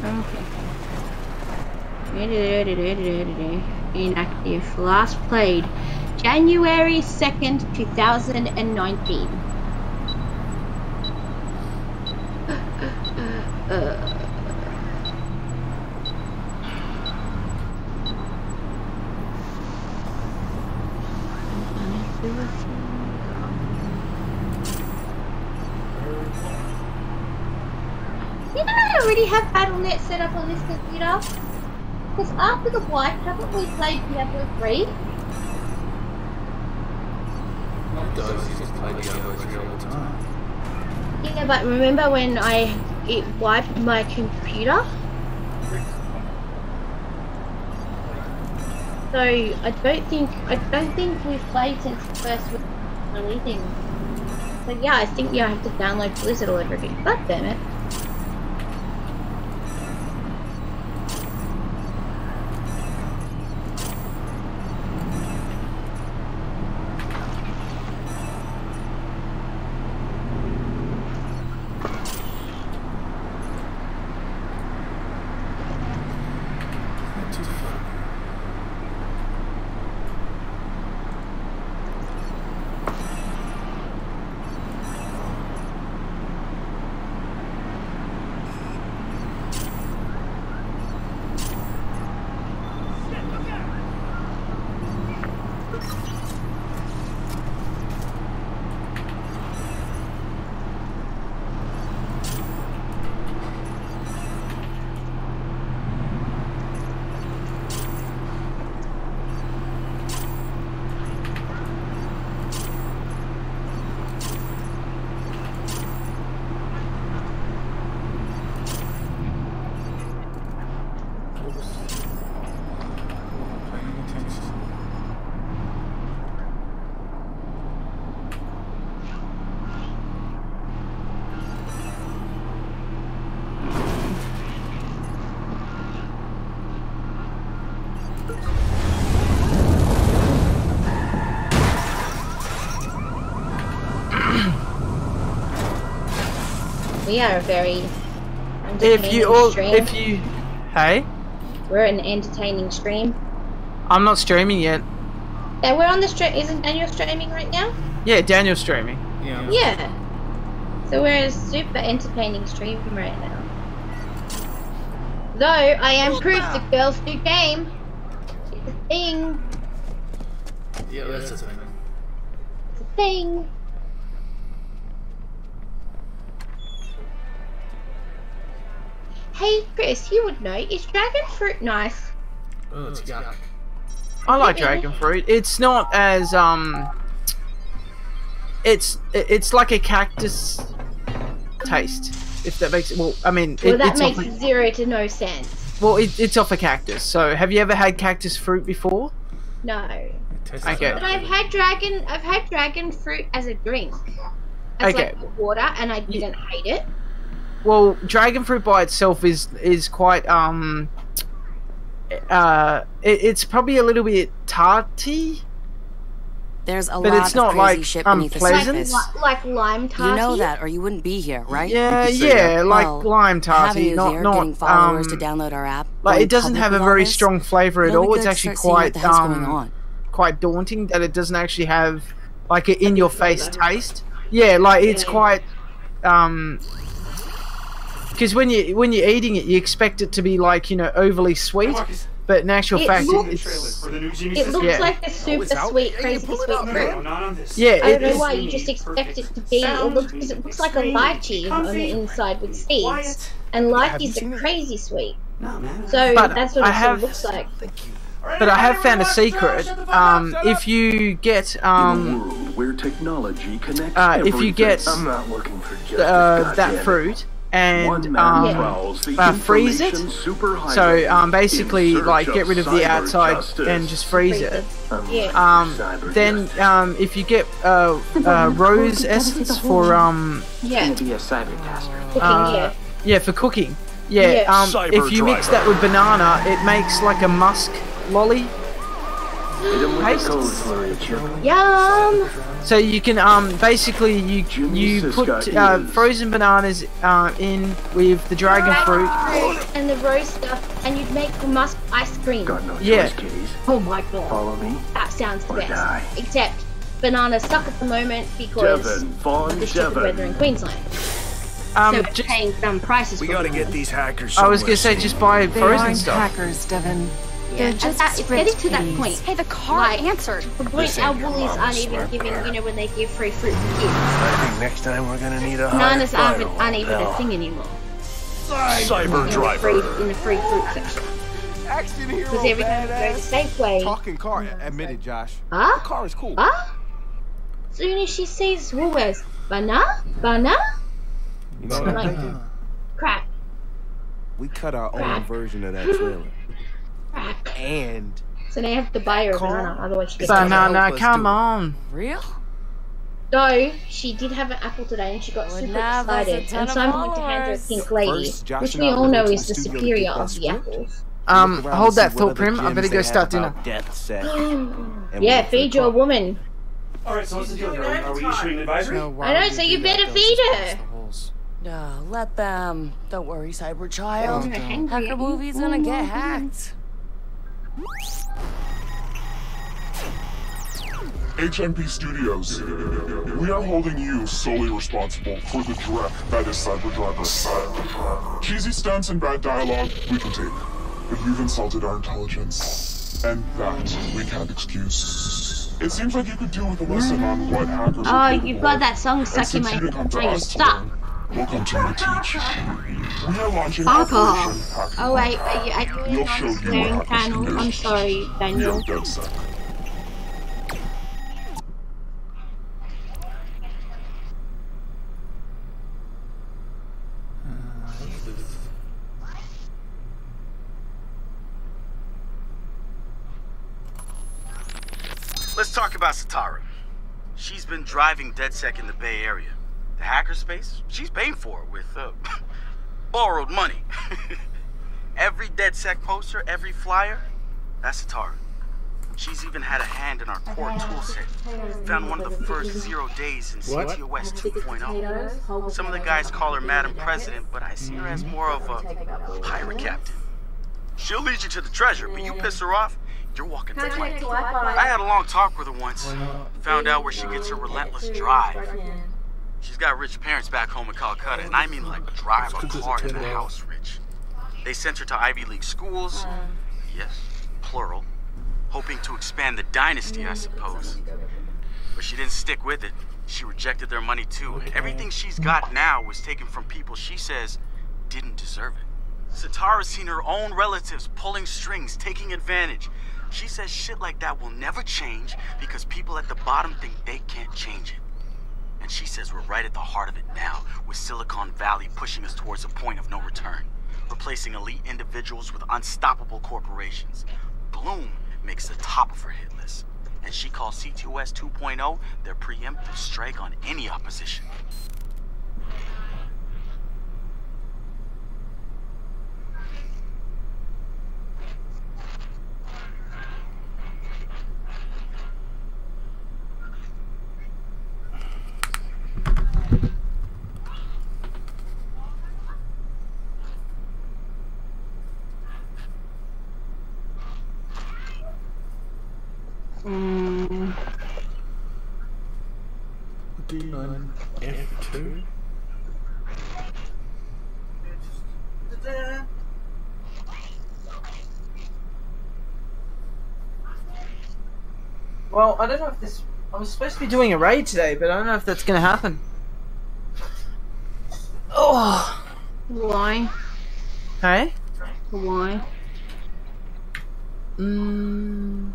Okay. Inactive. Last played January 2nd, 2019. You know, I already have BattleNet set up on this computer. Because after the wipe, haven't we played Diablo 3? It does, you just play Diablo 3 all the time. Yeah, but remember when it wiped my computer? So I don't think we've played since the first releasing. So yeah, I think you have to download Blizzard all over again. God damn it. We are a very hey? We're an entertaining stream. I'm not streaming yet. We're on the stream. Isn't Daniel streaming right now? Yeah, Daniel's streaming. Yeah. So we're a super entertaining stream right now. Though I am proof that girls do game. It's a thing. Yeah, that's a thing. It's a thing. Hey Chris, you would know, is dragon fruit nice? Oh, it's yuck. I like dragon fruit. It's not as it's like a cactus taste, if that makes it. Well, I mean, well, that it's makes off zero to no sense. Well, it's off a cactus. So, have you ever had cactus fruit before? No. Okay. But I've had dragon fruit as a drink. As Okay. like water, and I didn't hate it. Well, dragon fruit by itself is quite it's probably a little bit tarty. There's a but lot it's not of crazy like shit beneath the surface. Like lime tarty. You know that, or you wouldn't be here, right? Yeah, like Well, lime having tarty, you not here, not getting followers to download our app. Like going it doesn't public have a with all very this, strong flavor at it'll be all. good It's to actually start seeing what quite the hell's going on. quite daunting that it doesn't actually have like an in-your-face taste. Yeah, like it's quite because when you're eating it, you expect it to be like, you know, overly sweet, but in actual fact, it looks like a super sweet, crazy sweet fruit. Yeah, I don't know why you just expect it to be. It looks like a lychee on the inside with seeds, and lychees are crazy sweet. So But that's what I it sort have- of looks like. but I have found a secret. If you get Where technology connects if you get I'm not looking for justice, that fruit and freeze it, so basically like get rid of the outside and just freeze it. Then if you get rose essence for for cooking. If you mix that with banana, it makes like a musk lolly paste. Yum! So you can basically you put frozen bananas in with the dragon fruit and the rose stuff, and you'd make the musk ice cream. Oh my god! Follow me. That sounds the best. Except bananas suck at the moment because of the stupid weather in Queensland. So we're paying some prices. We gotta get these hackers. I was gonna say just buy frozen stuff. Hackers, Devin. Yeah, it's getting to that point. Hey, the car answered. The point our bullies aren't even giving, when they give free fruit to kids. I think next time we're gonna need a bananas aren't even a thing anymore. Cyber driver. In the free fruit section. Action hero. Because every time we go to Safeway. Talking car, admit it, Josh. Huh? The car is cool. Huh? Soon as she sees Woolworths, banana. You know what I'm thinking? Crap. We cut our own version of that trailer. And so they have to buy her a banana, otherwise she gets banana. Come on. Real? Though she did have an apple today, and she got super excited, and so I'm going to hand her a pink lady, which we all know is the superior of the apples. Hold that thought, Prim. I better go start dinner. Yeah, feed your woman. Alright, so what's the deal here? Are we issuing an advisory? I know, so you better feed her. Let them. Don't worry, Cyber Child. Don't. Hacker movie's gonna get hacked. HMP Studios. We are holding you solely responsible for the dreck that is Cyber Driver. Cheesy stunts and bad dialogue, we can take. But you've insulted our intelligence. And that we can't excuse. It seems like you could do with a lesson on what hackers are capable you've got that song stuck in my brain. Stop. We'll continue to teach. We are launching Fuck Operation off. Hacker. Oh wait, are you We'll on show the you swearing what panel? hackers I'm do. sorry, Daniel. We are DedSec. Let's talk about Satara. She's been driving DedSec in the Bay Area. The hackerspace, she's paying for it with borrowed money. Every DedSec poster, every flyer, that's Satara. She's even had a hand in our core toolset. Found one of the first 0 days in CTOS 2.0. Some of the guys call her Madam President, but I see her as more of a pirate captain. She'll lead you to the treasure, but you piss her off, you're walking the plank. I had a long talk with her once. Found out where she gets her relentless drive. She's got rich parents back home in Calcutta, and I mean like drive a car in the house rich. They sent her to Ivy League schools, yes, plural, hoping to expand the dynasty, I suppose. But she didn't stick with it. She rejected their money too. Everything she's got now was taken from people she says didn't deserve it. Satara's seen her own relatives pulling strings, taking advantage. She says shit like that will never change because people at the bottom think they can't change it. And she says we're right at the heart of it now, with Silicon Valley pushing us towards a point of no return, replacing elite individuals with unstoppable corporations. Bloom makes the top of her hit list, and she calls CTOS 2.0 their preemptive strike on any opposition. D1 F2. Well, I don't know if this... I was supposed to be doing a raid today, but I don't know if that's gonna happen. Oh! Why? Hey? Why? I'm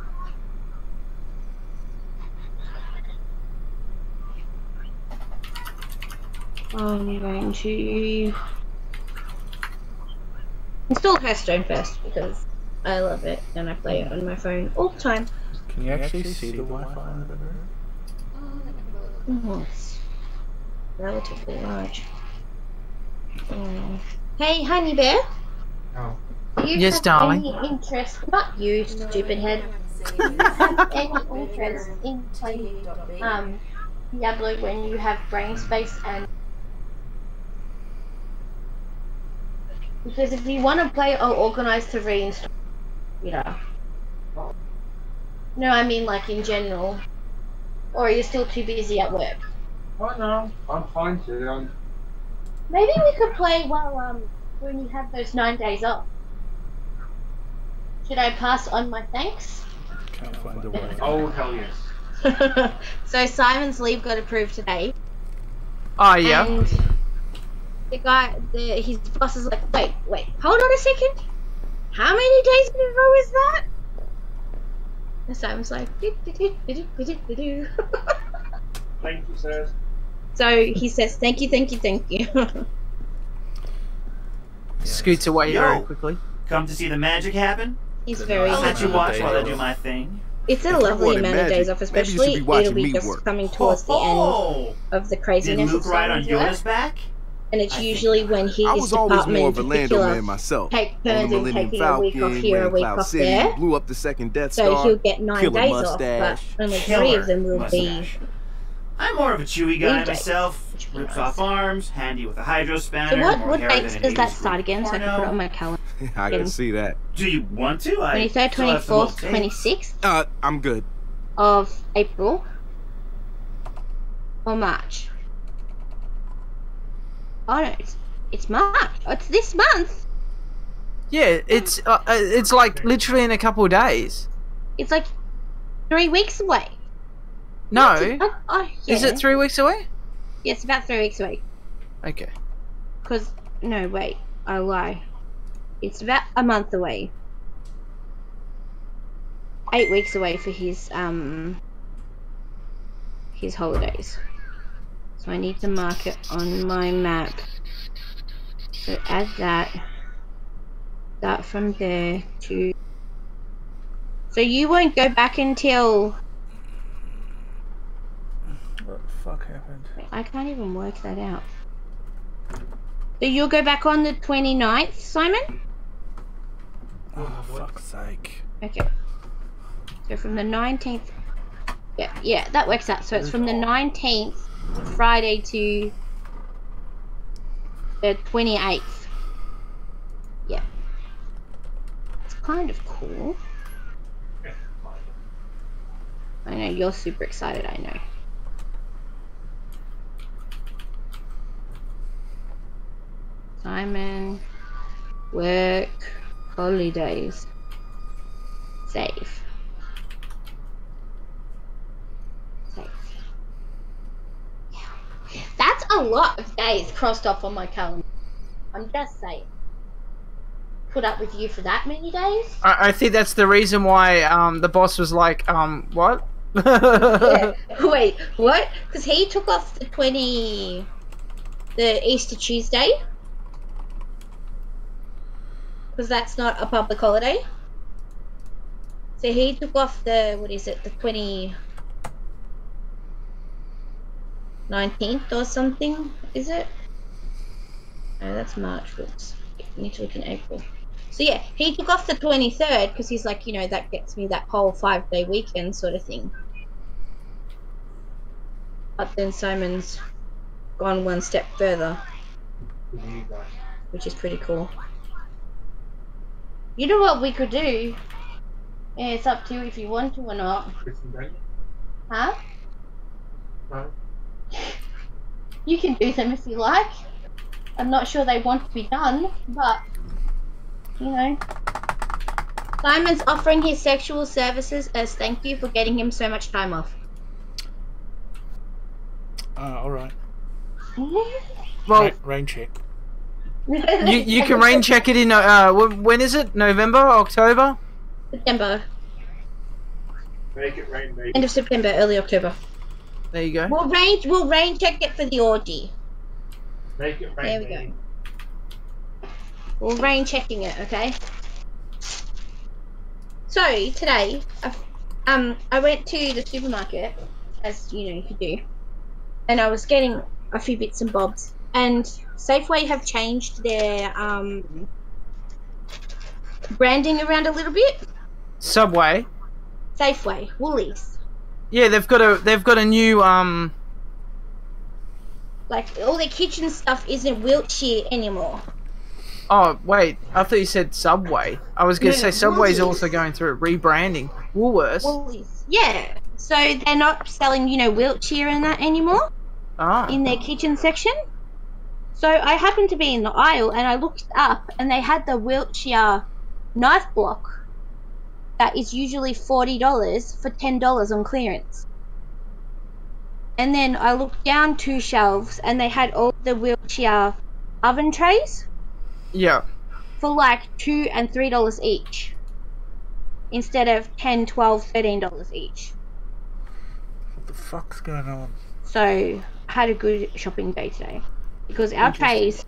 going to install Hearthstone first because I love it and I play it on my phone all the time. Can you actually see the Wi-Fi in the bedroom? Oh, it's relatively large. Hey, Honey Bear. Oh. Do you Yes, have darling. any interest? Not you, stupid head. Do you have any interest in playing Diablo when you have brain space and? Because if you want to play, I'll organize to reinstall. Yeah. No, I mean like in general. Or are you still too busy at work? Oh no, I'm fine too. Maybe we could play while when you have those 9 days off. Should I pass on my thanks? Can't find the way. Oh hell yes. So Simon's leave got approved today. Oh yeah. And the guy, his boss is like, wait, hold on a second. How many days in a row is that? And Simon's like, Thank you, sir. So he says, thank you. Scoots away very quickly. Come to see the magic happen? He's very I'll let happy. you watch while I do my thing. It's a lovely amount of days off, especially it'll be just coming towards the end of the craziness. Did Luke ride on Yoda's back? And it's usually when his department in particular take turns in taking a week off here, a week off there. Blew up the second Death So Star, he'll get 9 killer days off, mustache. but only 3 of them will be. I'm more of a chewy guy Leave day. myself. Rips off arms, handy with a hydro spanner. So more what hair dates than does an that 80s start again? So I can put it on my calendar. I can see that. Do you want to? 23rd, 24th, 26th I'm good. of April or March. Oh no, it's March. Oh, it's this month. Yeah, it's like literally in a couple of days. It's like 3 weeks away. No. Yeah. Is it 3 weeks away? Yeah, it's about 3 weeks away. Okay. No, wait, I lie. It's about a month away. 8 weeks away for his holidays. So I need to mark it on my map. So add that. Start from there to. So you won't go back until. What the fuck happened? I can't even work that out. So you'll go back on the 29th, Simon? Oh, fuck's sake. Okay. So from the 19th... Yeah, that works out. So it's from the 19th, Friday, to the 28th. Yeah. It's kind of cool. I know, you're super excited, I know. Simon, work, holidays, save. That's a lot of days crossed off on my calendar. I'm just saying. Put up with you for that many days? I think that's the reason why the boss was like, what? Yeah. Wait, what? Because he took off the Easter Tuesday. Because that's not a public holiday. So he took off the, the 19th or something, is it? No, that's March, whoops. I need to look in April. So yeah, he took off the 23rd because he's like, that gets me that whole 5-day weekend sort of thing. But then Simon's gone one step further, which is pretty cool. You know what we could do? Yeah, it's up to you if you want to or not. Huh? No. You can do them if you like. I'm not sure they want to be done, but Simon's offering his sexual services as thank you for getting him so much time off. Alright. Well, rain check. you can rain check it in, when is it? November? October? September. Make it rain, baby. End of September, early October. There you go. We'll rain check it for the orgy. Make it rain, There we baby. go. We'll rain checking it, okay? So today, I went to the supermarket, as you know you could do, and I was getting a few bits and bobs. And Safeway have changed their branding around a little bit. Subway. Safeway, Woolies. Yeah, they've got a new Like all their kitchen stuff isn't Wiltshire anymore. Oh wait, I thought you said Subway. I was gonna say Subway's Woolies. also going through rebranding. Woolworths. Woolies. Yeah. So they're not selling, Wiltshire and that anymore. In their kitchen section. So I happened to be in the aisle and I looked up and they had the Wiltshire knife block that is usually $40 for $10 on clearance. And then I looked down 2 shelves and they had all the Wiltshire oven trays. Yeah. For like $2 and $3 each. Instead of $10, $12, $13 each. What the fuck's going on? So I had a good shopping day today. Because our trays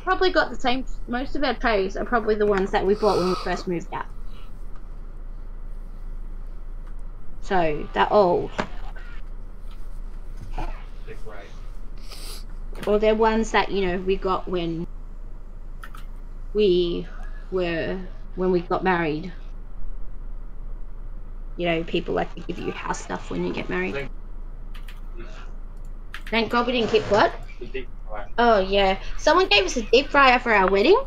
probably got the same. Most of our trays are probably the ones that we bought when we first moved out. So they're old. Or they're ones that we got when we got married. People like to give you house stuff when you get married. Thank God we didn't keep what? Oh yeah, someone gave us a deep fryer for our wedding,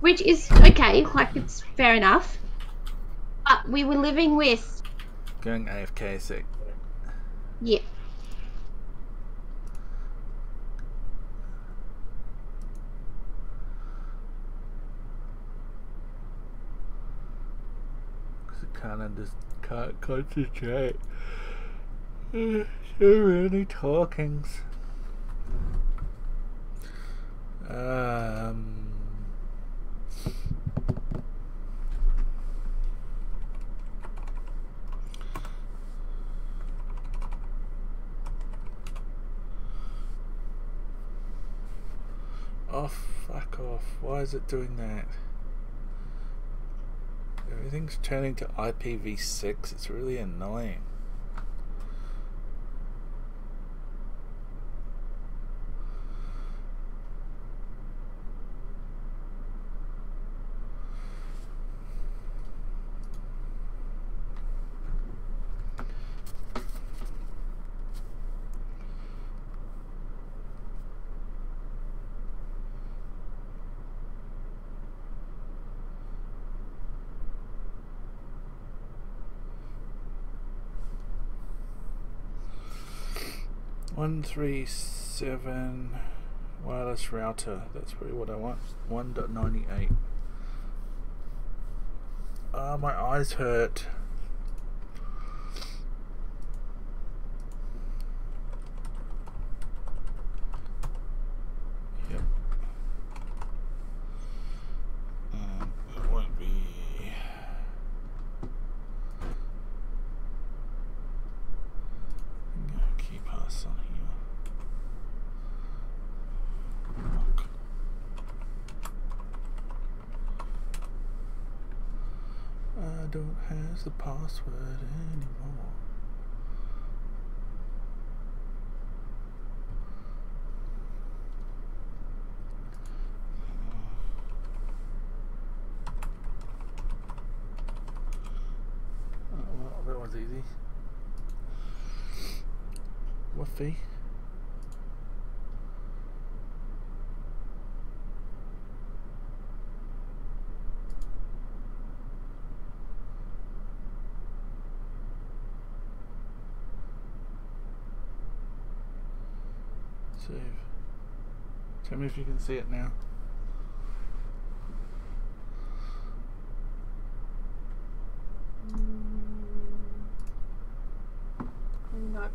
which is okay, like it's fair enough. But we were living with. Going AFK sick. Yeah. Can't concentrate. So many talkings. Oh, fuck off. Why is it doing that? Everything's turning to IPv6. It's really annoying. .137 wireless router. That's probably what I want. 1.98. My eyes hurt. Yep. It won't be. Key pass on here. I don't have the password anymore. Well, that was easy. What fee? Save. Tell me if you can see it now. No.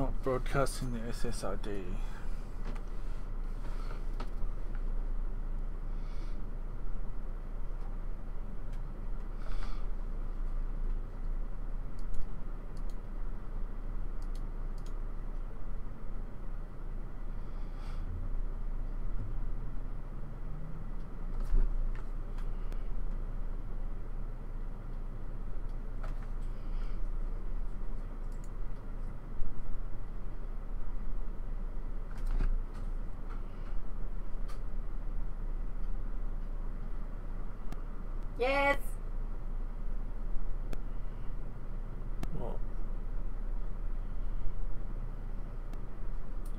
Not broadcasting the SSID. Yes. What?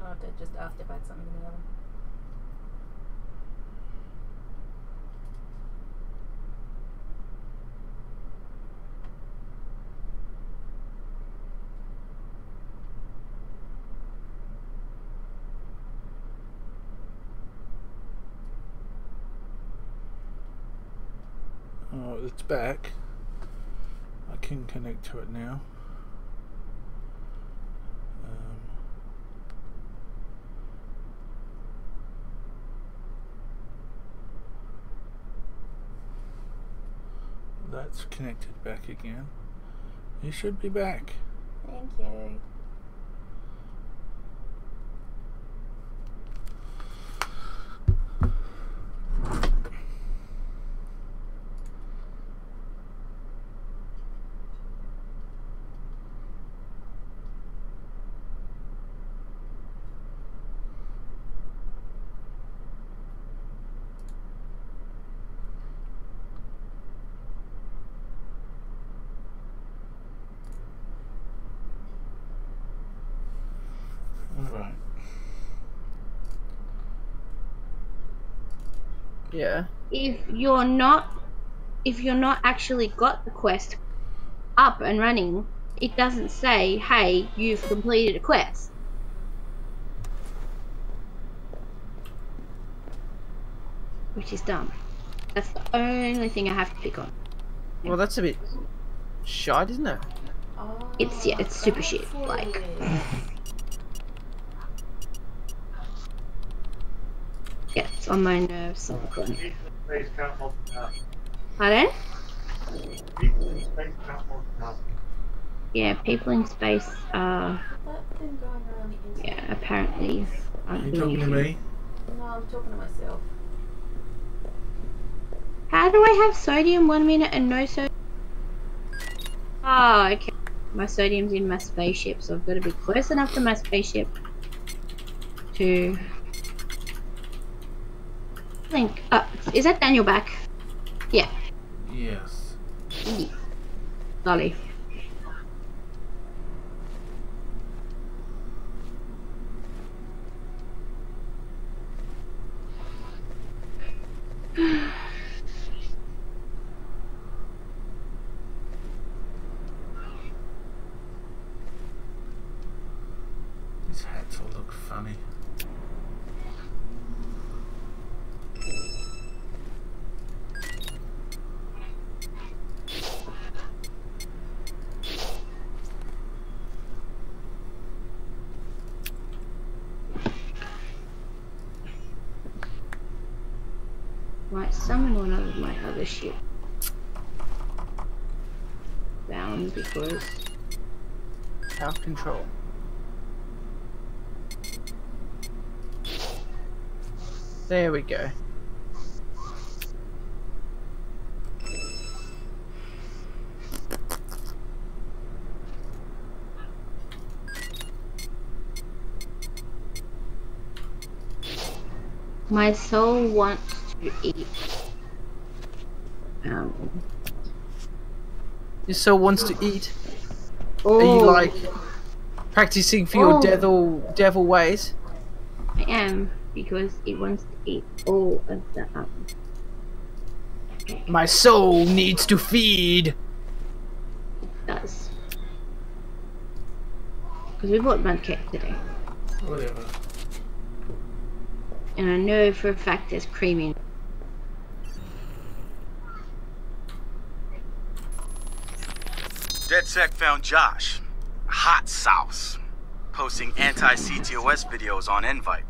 Oh, Dad just asked if I had something in the oven. Oh, it's back. I can connect to it now. That's connected back again. You should be back. Thank you. Alright. Yeah. If you're not actually got the quest up and running, it doesn't say, hey, you've completed a quest. Which is dumb. That's the only thing I have to pick on. Well, that's a bit shite, isn't it? It's, yeah, it's super shit. Like, yeah, it's on my nerves. So pardon? Yeah, people in space are. Yeah, apparently. Are you talking to me? No, I'm talking to myself. How do I have sodium 1 minute and no sodium? Oh, okay. My sodium's in my spaceship, so I've got to be close enough to my spaceship to think. Is that Daniel back? Yeah. Yes. Lolly. These hats all look funny. Might summon one of my other ship down because Out of control. There we go. my soul wants to eat. Your soul wants to eat. Oh. Are you like practicing for your devil ways? I am, because it wants to eat all of the My soul needs to feed. It does. Because we bought mud cake today. Whatever. And I know for a fact there's cream in. DedSec found Josh. Hot sauce. posting anti-CTOS videos on Invite.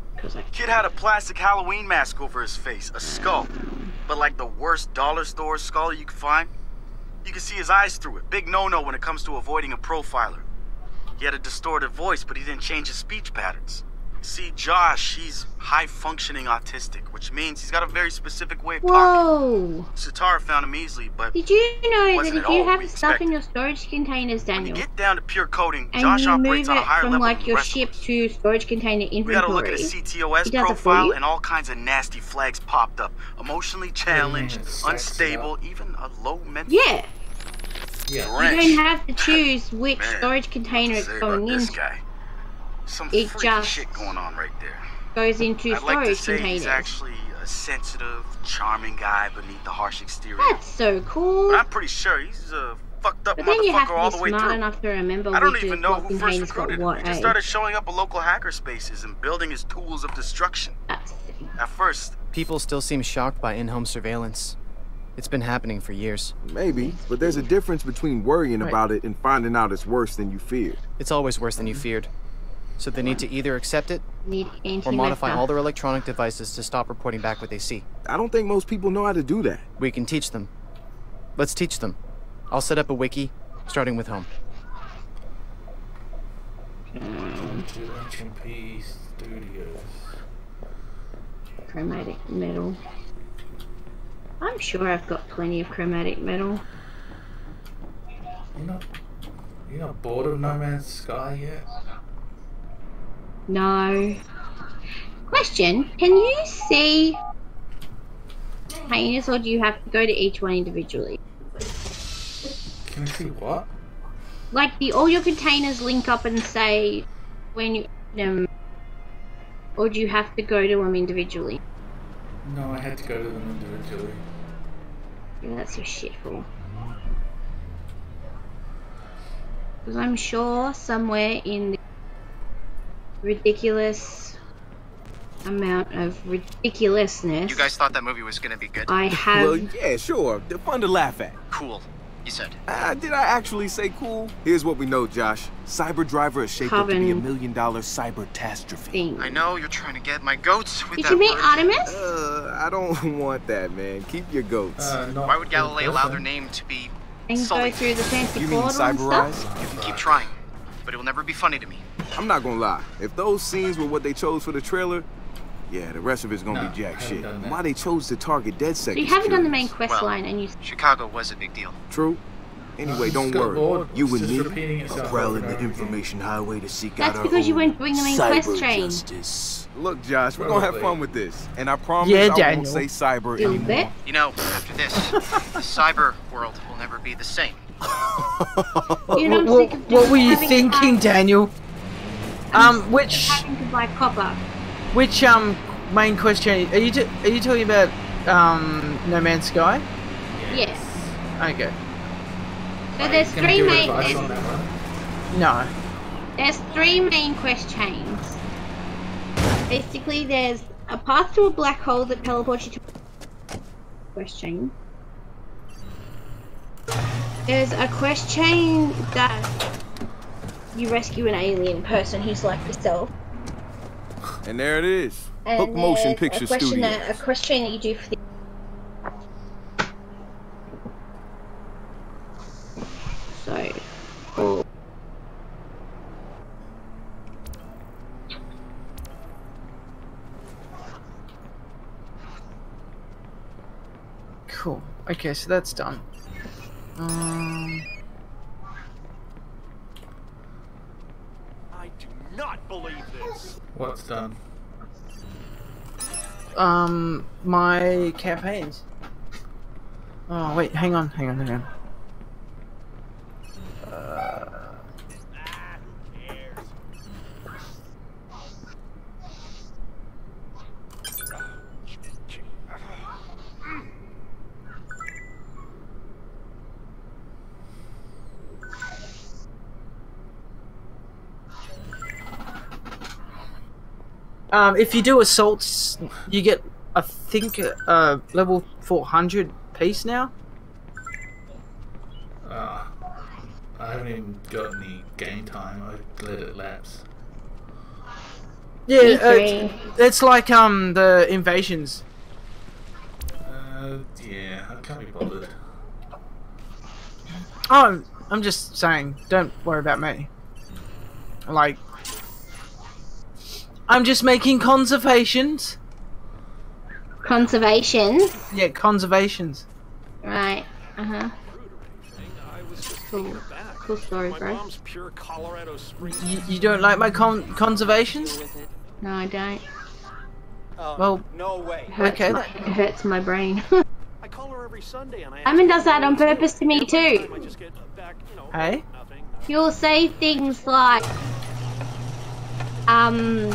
Kid had a plastic Halloween mask over his face, a skull. But like the worst dollar store skull you can find. You can see his eyes through it. Big no-no when it comes to avoiding a profiler. He had a distorted voice, but he didn't change his speech patterns. See, Josh, he's high-functioning autistic, which means he's got a very specific way of talking. Satara found him easily, but did you know wasn't that if at you all what have we stuff expected. in your storage containers, Daniel, Get down to pure coding, and Josh you operates move on a it higher from level like than your the rest of ship us. to storage container We gotta look at inventory, his CTOS he does it for profile, you? and all kinds of nasty flags popped up. Emotionally challenged, unstable, even a low mental. Yeah. You don't have to choose which storage container it's going This into. guy. Some It freaky just shit going on right there. goes into I'd like to storage say containers. he's actually a sensitive, charming guy beneath the harsh exterior. That's so cool. But I'm pretty sure he's a fucked up But then you have motherfucker all to the be way smart through. enough to remember I don't which even know what who first containers got recruited him. what He just age. started showing up at local hacker spaces and building his tools of destruction. At first, People still seem shocked by in-home surveillance. It's been happening for years. Maybe, but there's a difference between worrying about it and finding out it's worse than you feared. It's always worse than you feared. So they need to either accept it Need or modify antimatter. all their electronic devices to stop reporting back what they see. I don't think most people know how to do that. We can teach them. Let's teach them. I'll set up a wiki, starting with home. HMP Studios. Chromatic metal. I'm sure I've got plenty of chromatic metal. You're not bored of No Man's Sky yet? No. Question, can you see containers or do you have to go to each one individually? Can I see what? Like, all your containers link up and say when you them, or do you have to go to them individually? No, I had to go to them individually. Yeah, that's your shitful. Because I'm sure somewhere in the ridiculous amount of ridiculousness, You guys thought that movie was gonna be good? I have. Well, yeah, sure. They're fun to laugh at. Cool, you said. Did I actually say cool? Here's what we know, Josh. Cyber Driver is shaped up to be $1 million cyber-tastrophe. I know you're trying to get my goats with Did that you meet word. Artemis? I don't want that, man. Keep your goats. Why would Galilei allow their name to be And go sullied? through the fancy You mean portal and Cyberrise? stuff? You can keep trying, but it will never be funny to me. I'm not gonna lie. If those scenes were what they chose for the trailer, yeah, the rest of it's gonna be jack shit. Why they chose to target DedSec? You haven't done the main quest line and you. Chicago was a big deal. True. Anyway, don't got worry. bored. You It's and just me repeating itself are prowling over the and over information highway to seek That's out our because you own won't bring the main quest cyber train. justice. Look, Josh, we're gonna have Probably. fun with this, and I promise Yeah, I won't Daniel. say cyber You'll anymore. bet. You know, after this, the cyber world will never be the same. You know, I'm What, sick of what were you having to thinking, buy- Daniel? Which having to buy copper. main question are you talking about? No Man's Sky? Yes. Okay. So there's Can I three give main. advice on that one? No. There's three main quest chains. Basically, there's a path to a black hole that teleports you to quest chain. There's a quest chain that you rescue an alien person who's like yourself. And there it is. And Hook Motion there's Picture a question Studios. that, a quest chain that you do for the. So, cool. Cool. Okay, so that's done. I do not believe this. What's done? My campaigns. Oh wait, hang on. If you do assaults, you get, I think, level 400 piece now. I haven't even got any game time. I let it lapse. Yeah, it's like the invasions. Yeah, I can't be bothered. Oh, I'm just saying, don't worry about me. Like, I'm just making conservations. Conservations? Yeah, conservations. Right. Uh-huh. Cool. Cool story, bro. You don't like my conservations? No, I don't. Well, no way. Okay. It hurts my brain. I call her every Sunday and I Amin does that on purpose to me too. Hey? You'll say things like, I'm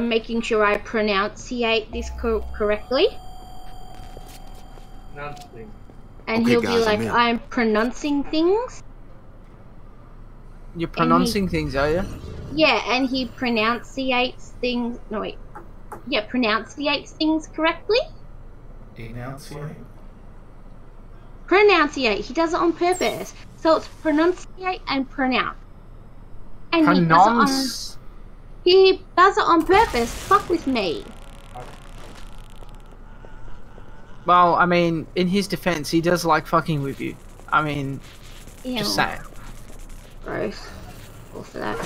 making sure I pronunciate this correctly. And Okay, he'll guys, be like, I'm in. I'm pronouncing things. You're pronouncing things, are you? Yeah, and he pronunciates things. No, wait. Yeah, pronunciates things correctly. Enunciate? Pronunciate. He does it on purpose. So it's pronunciate and pronounce. And Pronounce. he does it on purpose. Fuck with me. Well, I mean, in his defense, he does like fucking with you. I mean, Ew. just saying. Gross. All for that.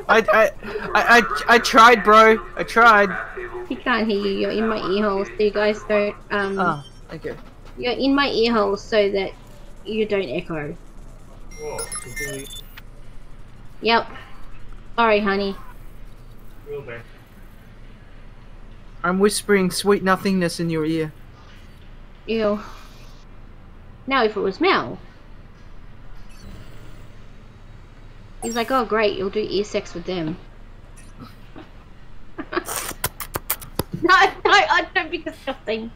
I tried, bro. I tried. He can't hear you. You're in my ear hole, so you guys don't. Oh, okay. You're in my ear hole so that you don't echo. Whoa, completely. Yep. Sorry, honey. Real bad. I'm whispering sweet nothingness in your ear. Ew. Now, if it was Mel, he's like, "Oh, great, you'll do ear sex with them." No, I don't be disgusting.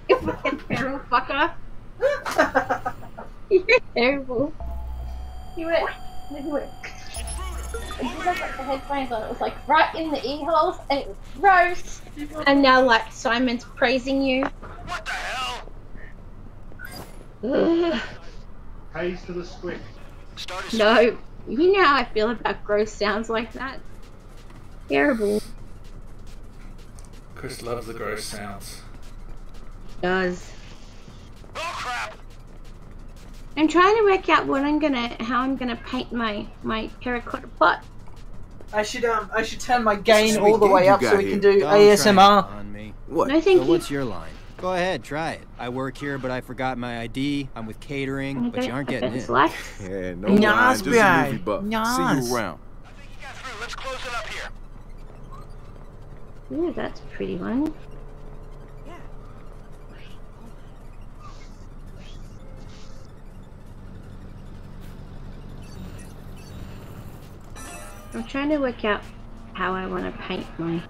You fucking feral fucker. You're terrible. You went. It just had like the headphones on. It was like right in the ear holes, and it was gross. And now, like, Simon's praising you. What the hell? Ugh. Haze to the squick. No, you know how I feel about gross sounds like that. Terrible. Chris loves the gross sounds. Does. Oh crap! I'm trying to work out how I'm gonna paint my terracotta pot. I should turn my gain Sweet all the gig way you up so got we here. can do Don't try it ASMR. on me. What? No, thank So you. what's your line? Go ahead, try it. I work here, but I forgot my ID. I'm with catering, but you aren't getting in. Yeah, no Nice, line, just a bro. movie buff. Nice. See you around. Let's close it up here. Ooh, that's a pretty one. I'm trying to work out how I want to paint my...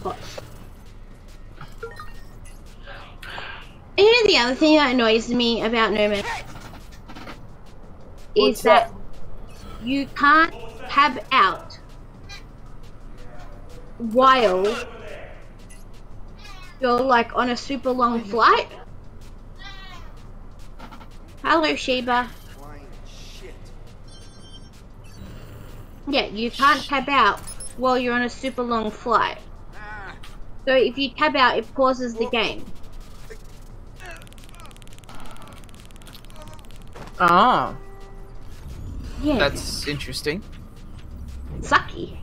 pots. And you know the other thing that annoys me about No Man's is that you can't tab out while you're like on a super long flight. Hello, Sheba. Yeah, you can't tab out while you're on a super long flight. So if you tab out, it pauses the game. Ah. Yeah. That's interesting. Sucky.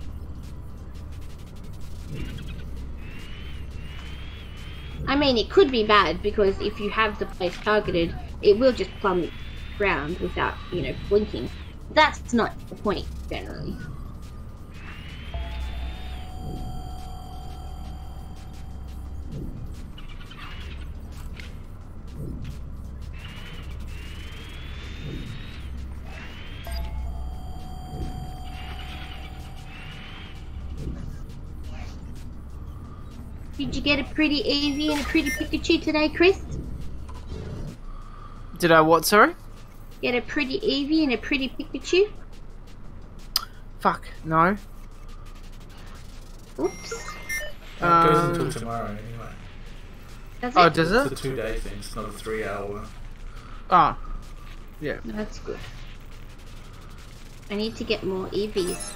I mean, it could be bad because if you have the place targeted, it will just plummet ground without, you know, blinking. That's not the point, generally. Did you get a pretty Eevee and a pretty Pikachu today, Chris? Did I what, sorry? Get a pretty Eevee and a pretty Pikachu? Fuck, no. Oops. It goes until tomorrow anyway. Does Oh, it? does It's it? a 2-day thing, it's not a 3-hour. Oh. Yeah. That's good. I need to get more EVs.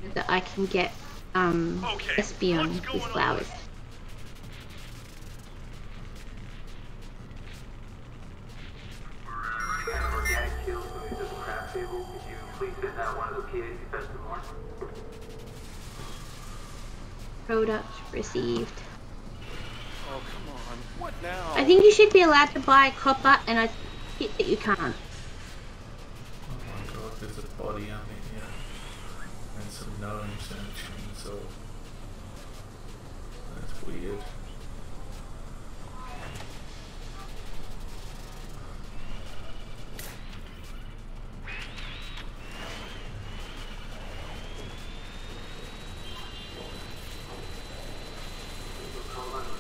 So that I can get Espion with flowers. Product received. Oh, come on. What now? I think you should be allowed to buy copper, and I think that you can't. Oh my god, there's a body on it here. And some gnomes and a chainsaw. That's weird.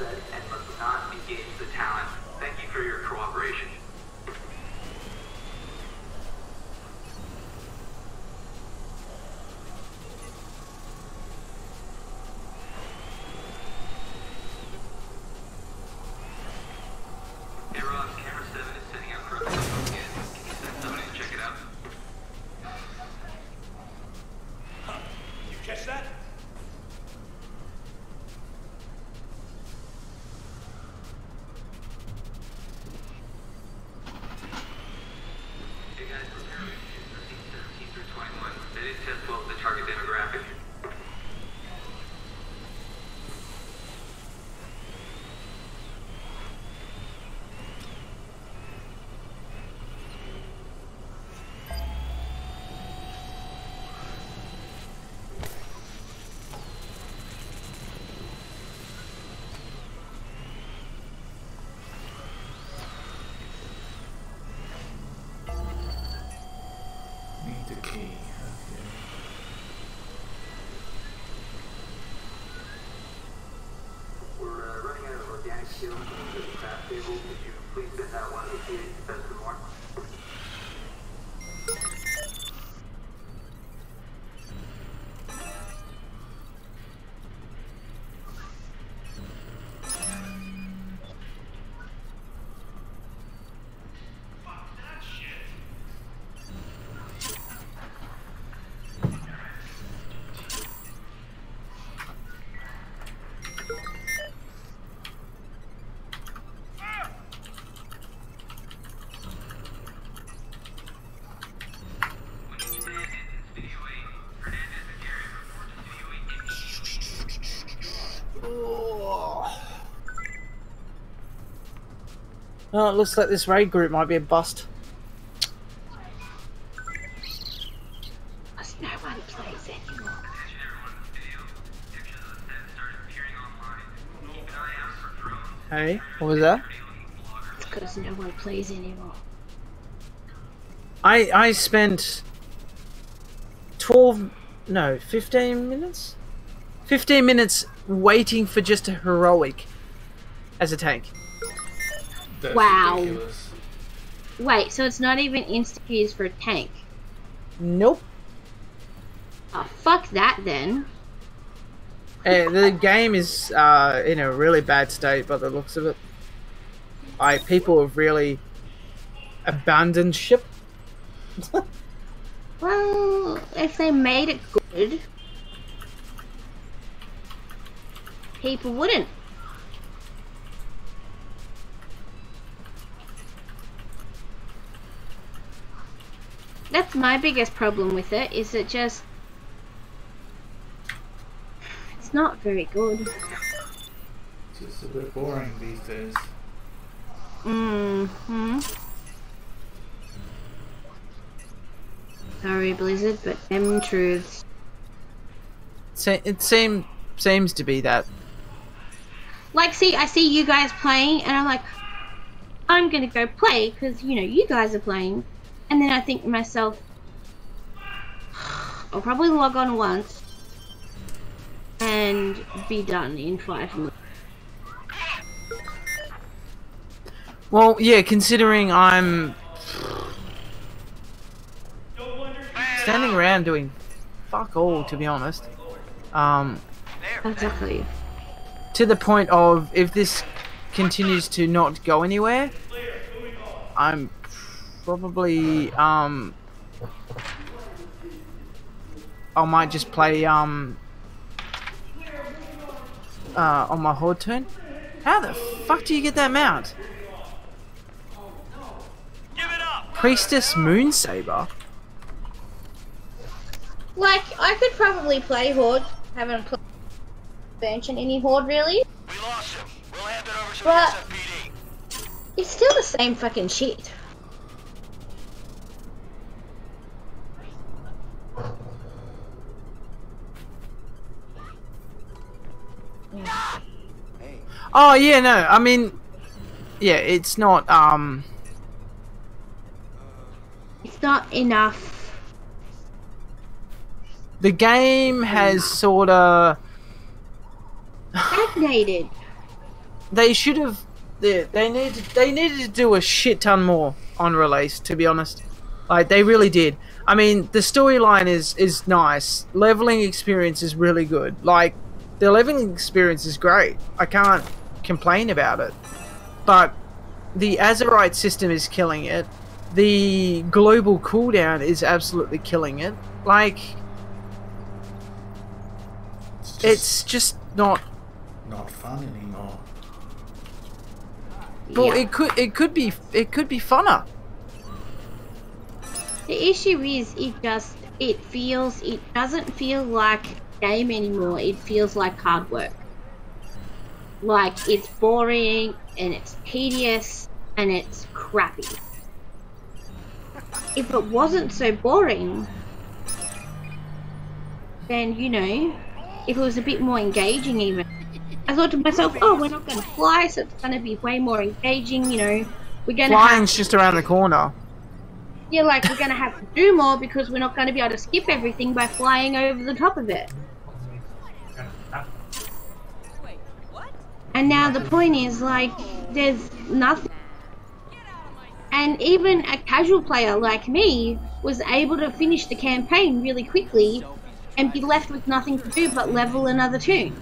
And must not engage the talent. Thank you for your cooperation. Hey Ross, camera 7 is sending out for a photo again. Can you send somebody to check it out? You catch that? Hey guys, prepare me. 17 through 21. They didn't test well the target demographic. Need the key. Okay. We're running out of organic fuel from the craft table. Could you please send out one of the kids to fetch some more? Oh, it looks like this raid group might be a bust. Because no one plays anymore. Hey, what was that? It's because no one plays anymore. I spent 15 minutes? 15 minutes waiting for just a heroic as a tank. That's Wow. ridiculous. Wait, so it's not even insta-keys for a tank? Nope. Oh, fuck that then. The game is in a really bad state by the looks of it. People have really abandoned ship. Well, if they made it good, people wouldn't. That's my biggest problem with it, is it just... It's not very good. It's just a bit boring these days. Mm-hmm. Sorry, Blizzard, but them truths. It seems to be that. Like, see, I see you guys playing, and I'm like, I'm gonna go play, because, you know, you guys are playing. And then I think to myself, I'll probably log on once and be done in 5 minutes. Well, yeah, considering I'm standing around doing fuck all, to be honest. There. Exactly. To the point of, if this continues to not go anywhere, I'm probably I might just play on my horde turn. How the fuck do you get that mount? Priestess Moonsaber. Like, I could probably play Horde. Haven't played expansion any Horde really. We lost him. We'll hand it over to But the SFPD. it's still the same fucking shit. Oh yeah, no, I mean, yeah, it's not It's not enough. the game has sorta stagnated. They should have. They needed to do a shit ton more on release. To be honest, like they really did. I mean, the storyline is nice. Leveling experience is really good. Like the leveling experience is great. I can't complain about it. But the Azerite system is killing it. The global cooldown is absolutely killing it. Like it's just not fun anymore. Well, it could be funner. The issue is it doesn't feel like a game anymore. It feels like hard work. Like it's boring and it's tedious and it's crappy. If it wasn't so boring, then you know, if it was a bit more engaging even. I thought to myself, oh, we're not going to fly, so it's going to be way more engaging, you know. We're going to Flying's just around the corner. Yeah, like we're going to have to do more because we're not going to be able to skip everything by flying over the top of it. And now the point is, like, there's nothing. And even a casual player like me was able to finish the campaign really quickly and be left with nothing to do but level another tune.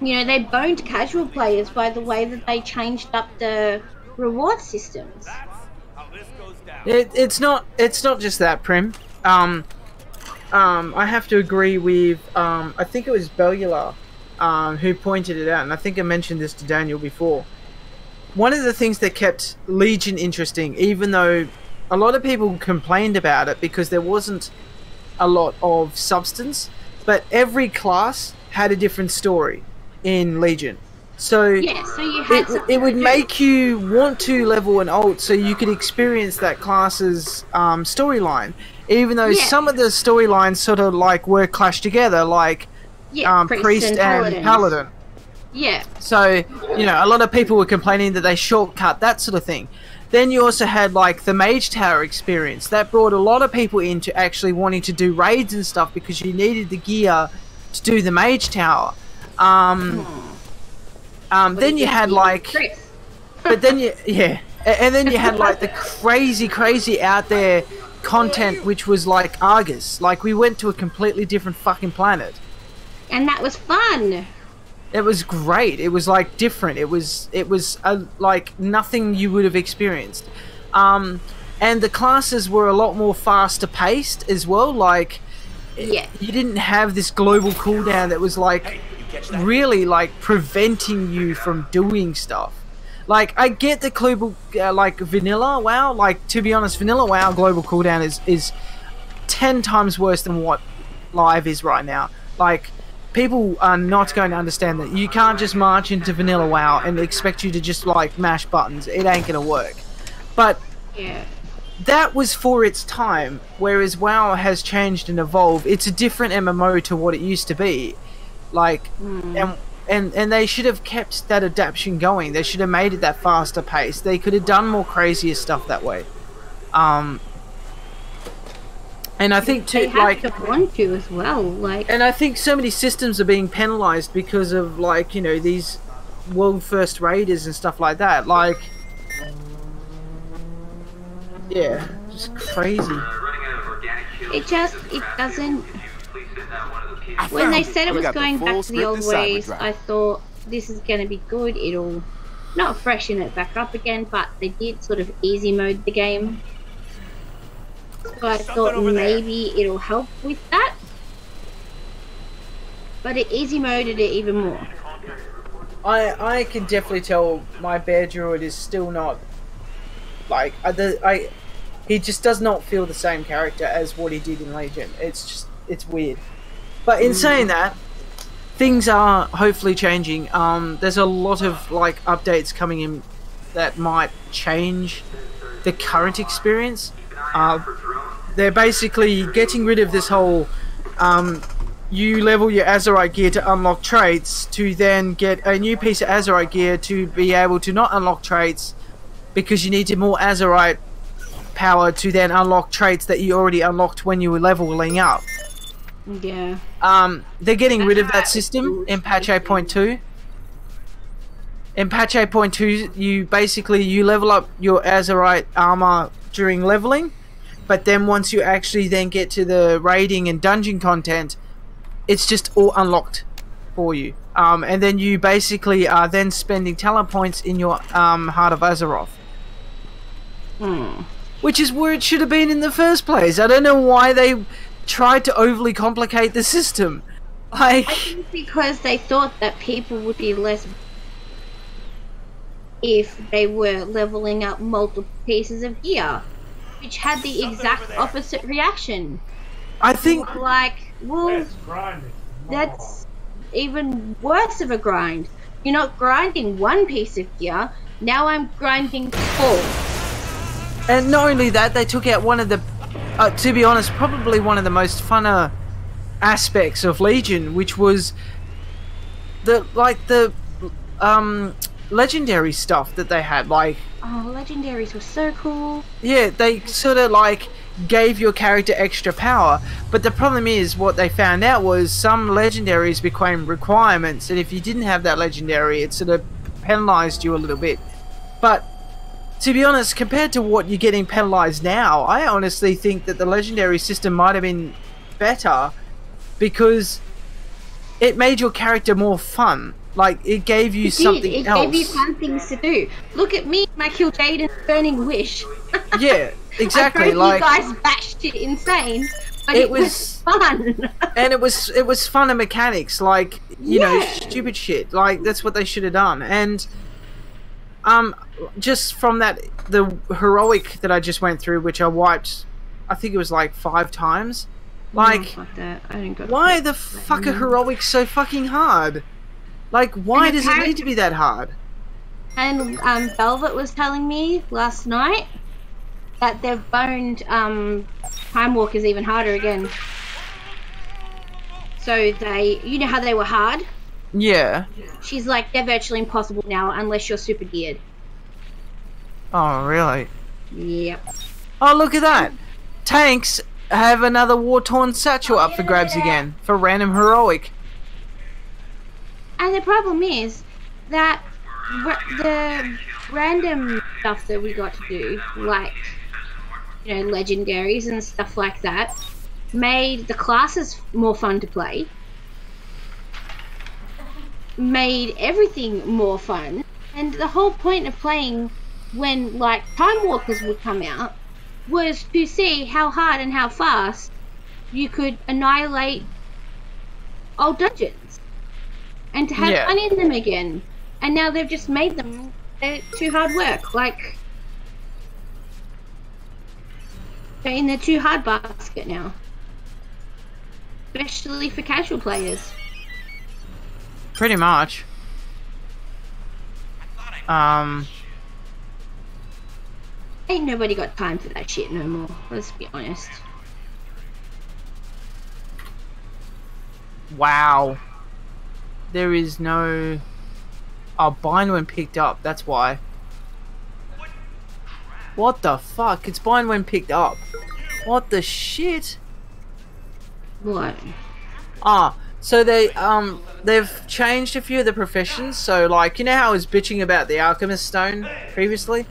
You know, they boned casual players by the way that they changed up the reward systems. It's not just that, Prim. I have to agree with I think it was Bellular who pointed it out, and I think I mentioned this to Daniel before. One of the things that kept Legion interesting, even though a lot of people complained about it because there wasn't a lot of substance, but every class had a different story in Legion. So, yeah, so you had it would make you want to level an alt so you could experience that class's storyline, even though some of the storylines sort of like were clashed together, like priest and paladin. Yeah. So, you know, a lot of people were complaining that they shortcut that sort of thing. Then you also had like the Mage Tower experience that brought a lot of people into actually wanting to do raids and stuff because you needed the gear to do the Mage Tower. Then you had like, but then and then you had like the crazy out there content, which was like Argus. Like we went to a completely different fucking planet, and that was fun. It was great. It was like different. It was like nothing you would have experienced. And the classes were a lot more faster paced as well. Like, you didn't have this global cooldown that was like really like preventing you from doing stuff. Like, I get the global like vanilla WoW. Like, to be honest, vanilla WoW global cooldown is 10 times worse than what live is right now. Like, people are not going to understand that. You can't just march into vanilla WoW and expect you to just like mash buttons. It ain't gonna work. But that was for its time, whereas WoW has changed and evolved. It's a different MMO to what it used to be. Like, and they should have kept that adaptation going. They should have made it that faster pace. They could have done more crazier stuff that way. And I think too, like, want to as well, like. And I think so many systems are being penalized because of, like, you know, these world first raiders and stuff like that. Like, yeah, just crazy. It doesn't. When they said it We was got the going full back to the old script in ways, Cyberdrive. I thought this is going to be good. It'll not freshen it back up again, but they did sort of easy mode the game. So I thought maybe it'll help with that. But it easy moded it even more. I can definitely tell my bear druid is still not like he just does not feel the same character as what he did in Legion. It's weird. But in saying that, things are hopefully changing. There's a lot of like updates coming in that might change the current experience. They're basically getting rid of this whole you level your Azerite gear to unlock traits to then get a new piece of Azerite gear to be able to not unlock traits because you needed more Azerite power to then unlock traits that you already unlocked when you were leveling up. Yeah. They're getting rid of that system in patch 8.2. In patch 8.2, you level up your Azerite armor during leveling, but then once you actually then get to the raiding and dungeon content, it's just all unlocked for you. And then you basically are then spending talent points in your Heart of Azeroth. Which is where it should have been in the first place. I don't know why they tried to overly complicate the system. Like, I think because they thought that people would be less if they were leveling up multiple pieces of gear, which had the exact opposite reaction. I think, like, well, that's even worse of a grind. You're not grinding one piece of gear, now I'm grinding 4. And not only that, they took out one of the, to be honest, probably one of the most funner aspects of Legion, which was the legendary stuff that they had. Like, oh, legendaries were so cool. Yeah, they sort of like gave your character extra power, but the problem is what they found out was some legendaries became requirements, and if you didn't have that legendary, it sort of penalized you a little bit. But to be honest, compared to what you're getting penalized now, I honestly think that the legendary system might have been better because it made your character more fun. Like, it gave you something else. It gave you fun things to do. Look at me, I killed Jaden Burning Wish. Yeah, exactly. I drove like, you guys batshit insane, but it was fun. And it was fun and mechanics, like, you know, stupid shit. Like, that's what they should have done. And just from that, the heroic that I just went through, which I wiped, I think it was like 5 times. Like, why the fuck are heroics so fucking hard? Like, why does it need to be that hard? And Velvet was telling me last night that they've boned Time Walkers even harder again. So they, you know how they were hard? Yeah. She's like, they're virtually impossible now unless you're super geared. Oh, really? Yep. Oh, look at that! Tanks have another war-torn satchel up for grabs again, for random heroic. And the problem is that the random stuff that we got to do, like, you know, legendaries and stuff like that, made the classes more fun to play, made everything more fun, and the whole point of playing when, like, Time Walkers would come out was to see how hard and how fast you could annihilate old dungeons and to have fun in them again. And now they've just made them too hard work. Like, they're in the too hard basket now, especially for casual players. Pretty much. Ain't nobody got time for that shit no more, let's be honest. Wow. There is no... Oh, bind when picked up, that's why. What the fuck? It's bind when picked up. What the shit? What? Ah, so they've changed a few of the professions. So, like, you know how I was bitching about the Alchemist Stone previously?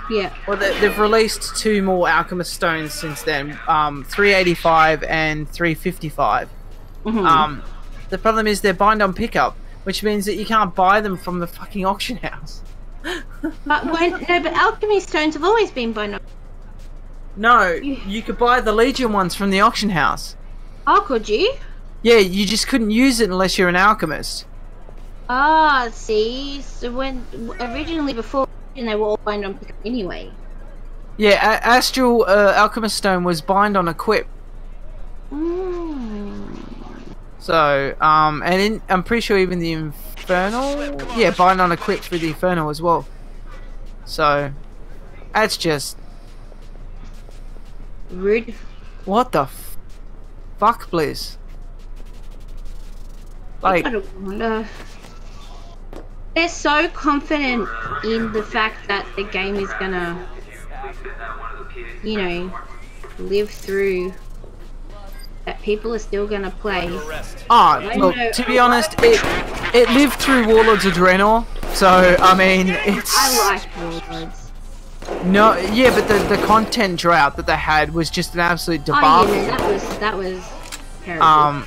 Yeah. Well, they've released 2 more Alchemist Stones since then. 385 and 355. The problem is they're bind on pickup, which means that you can't buy them from the fucking auction house. But alchemy stones have always been bind on. No, you could buy the Legion ones from the auction house. Oh, could you? Yeah, you just couldn't use it unless you're an alchemist. Ah, see, so when originally before they were all bind on pickup anyway. Yeah, Astral Alchemist Stone was bind on equip. So, and I'm pretty sure even the Infernal, yeah, bind on equip for the Infernal as well. So, that's just rude. What the fuck, Blizz? Like, they're so confident in the fact that the game is gonna, you know, live through. That people are still gonna play. Look, to be honest, it lived through Warlords of Draenor, so I mean, it's. I like Warlords. No, yeah, but the content drought that they had was just an absolute debacle. Oh yeah, that was terrible.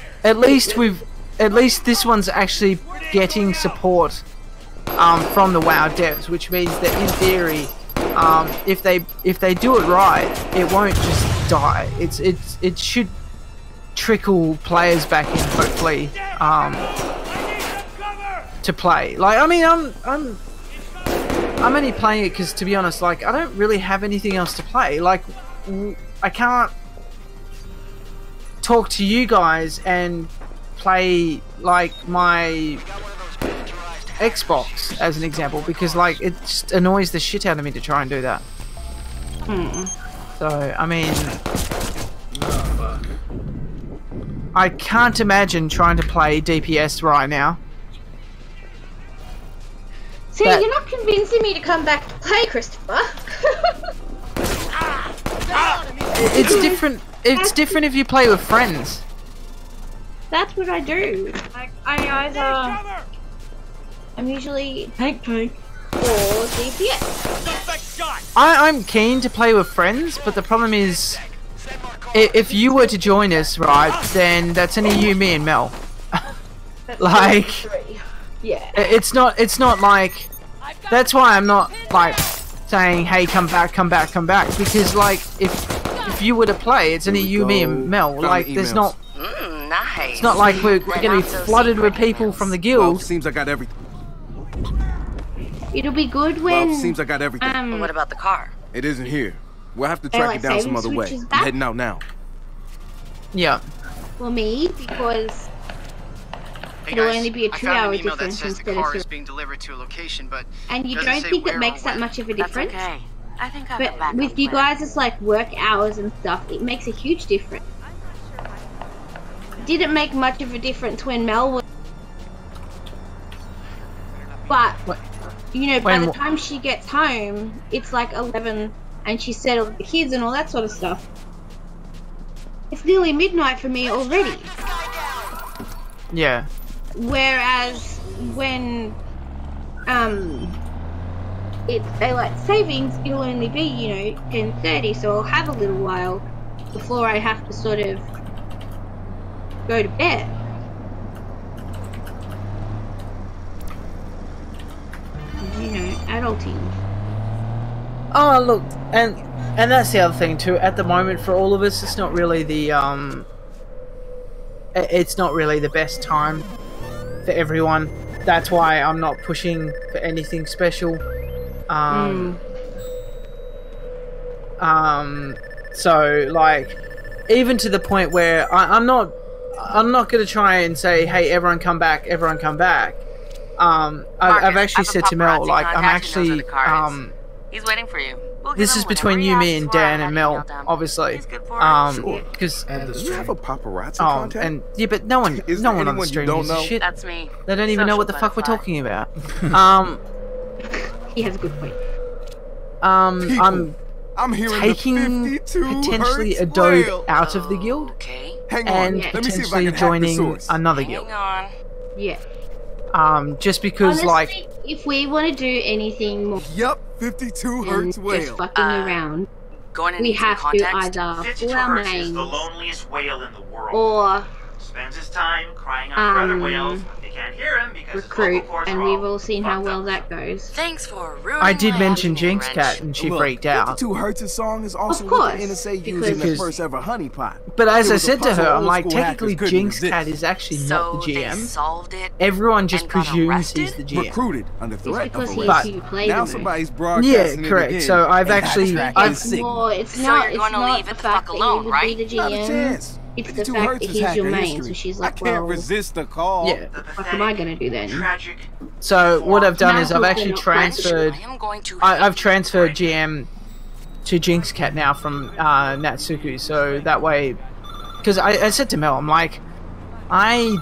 At least this one's actually getting support from the WoW devs, which means that in theory, if they do it right, it won't just die. It should trickle players back in, hopefully, to play. Like, I mean, I'm only playing it because, to be honest, like, I don't really have anything else to play. Like, I can't talk to you guys and play, like, my Xbox, as an example, because, like, it just annoys the shit out of me to try and do that. So, I mean, I can't imagine trying to play DPS right now. See, you're not convincing me to come back to play, Christopher. It's different. It's different if you play with friends. That's what I do. Like, I'm usually tank or DPS. I'm keen to play with friends, but the problem is, if you were to join us, right, then that's only you, me, and Mel. Like, yeah, it's not like. That's why I'm not like saying, "Hey, come back," because like if you were to play, it's only you, me, and Mel. Like, there's not. Nice. It's not like we're gonna be flooded with people from the guild. Well, seems I got everything. It'll be good when. Well, seems I got everything. What about the car? It isn't here. We'll have to track it down some other way. I'm heading out now. Yeah. For me, because it'll only be a 2-hour difference instead of 3. Being delivered to a location, but and you don't think it makes that much of a difference? That's okay. I think I'll but with you guys, it's like work hours and stuff. It makes a huge difference. Didn't make much of a difference when Mel was, but you know, by the time she gets home, it's like 11, and she's settled the kids and all that sort of stuff. It's nearly midnight for me already. Yeah. Whereas when it's daylight savings, it'll only be, you know, 10:30, so I'll have a little while before I have to sort of go to bed. You know, adulting. Oh, look, and that's the other thing too. At the moment, for all of us, it's not really the it's not really the best time for everyone. That's why I'm not pushing for anything special. So like, even to the point where I'm not gonna try and say, hey, everyone come back, everyone come back. I've actually said to Mel, like, I'm actually he's waiting for you. This is between you, me, and Dan and Mel, obviously. Because you have a paparazzi contact? and yeah, but no one on the stream gives a shit. That's me. They don't even know what the fuck we're talking about. He has a good point. I'm hearing taking potentially a Dode out of the guild, Hang on. and Let me see if I potentially can hack the joining source. another guild. Yeah. Just because, honestly, like, if we want to do anything more, 52 hertz just whale. fucking around, we have to either pull our is names the loneliest whale in the world. or spends his time crying out for other whales. They can't hear him because Recruit, and we've all seen how well that goes. Thanks for ruining I did my mention honeymoon, Jinx Wrench. Cat, and she Look, freaked out. 52 Hertz song is also Of what course, the NSA used because- in the first ever honeypot. But as It I was a said to puzzle her, I'm old like, school technically hackers couldn't Jinx resist. Cat is actually not the They GM. solved it. Everyone just and got presumes arrested? he's the GM. Recruited under threat because of he's arrest. who you play Now with. somebody's Yeah, broadcasting it correct. again, So I've and actually, backtrack I've, is sick. Well, it's So not. you're It's gonna not leave the it the fact fuck that alone, he would right? be the Not a GM. chance. It's the 52 fact Hertz that is he's your hacker main. history. So she's I like, can't well, resist the call. yeah. what am I gonna do then? Tragic. So what I've done is I've Now actually who's gonna crash? transferred. I am going to I've transferred GM to Jinx Cat now from Natsuku, so that way, because I said to Mel, I'm like, I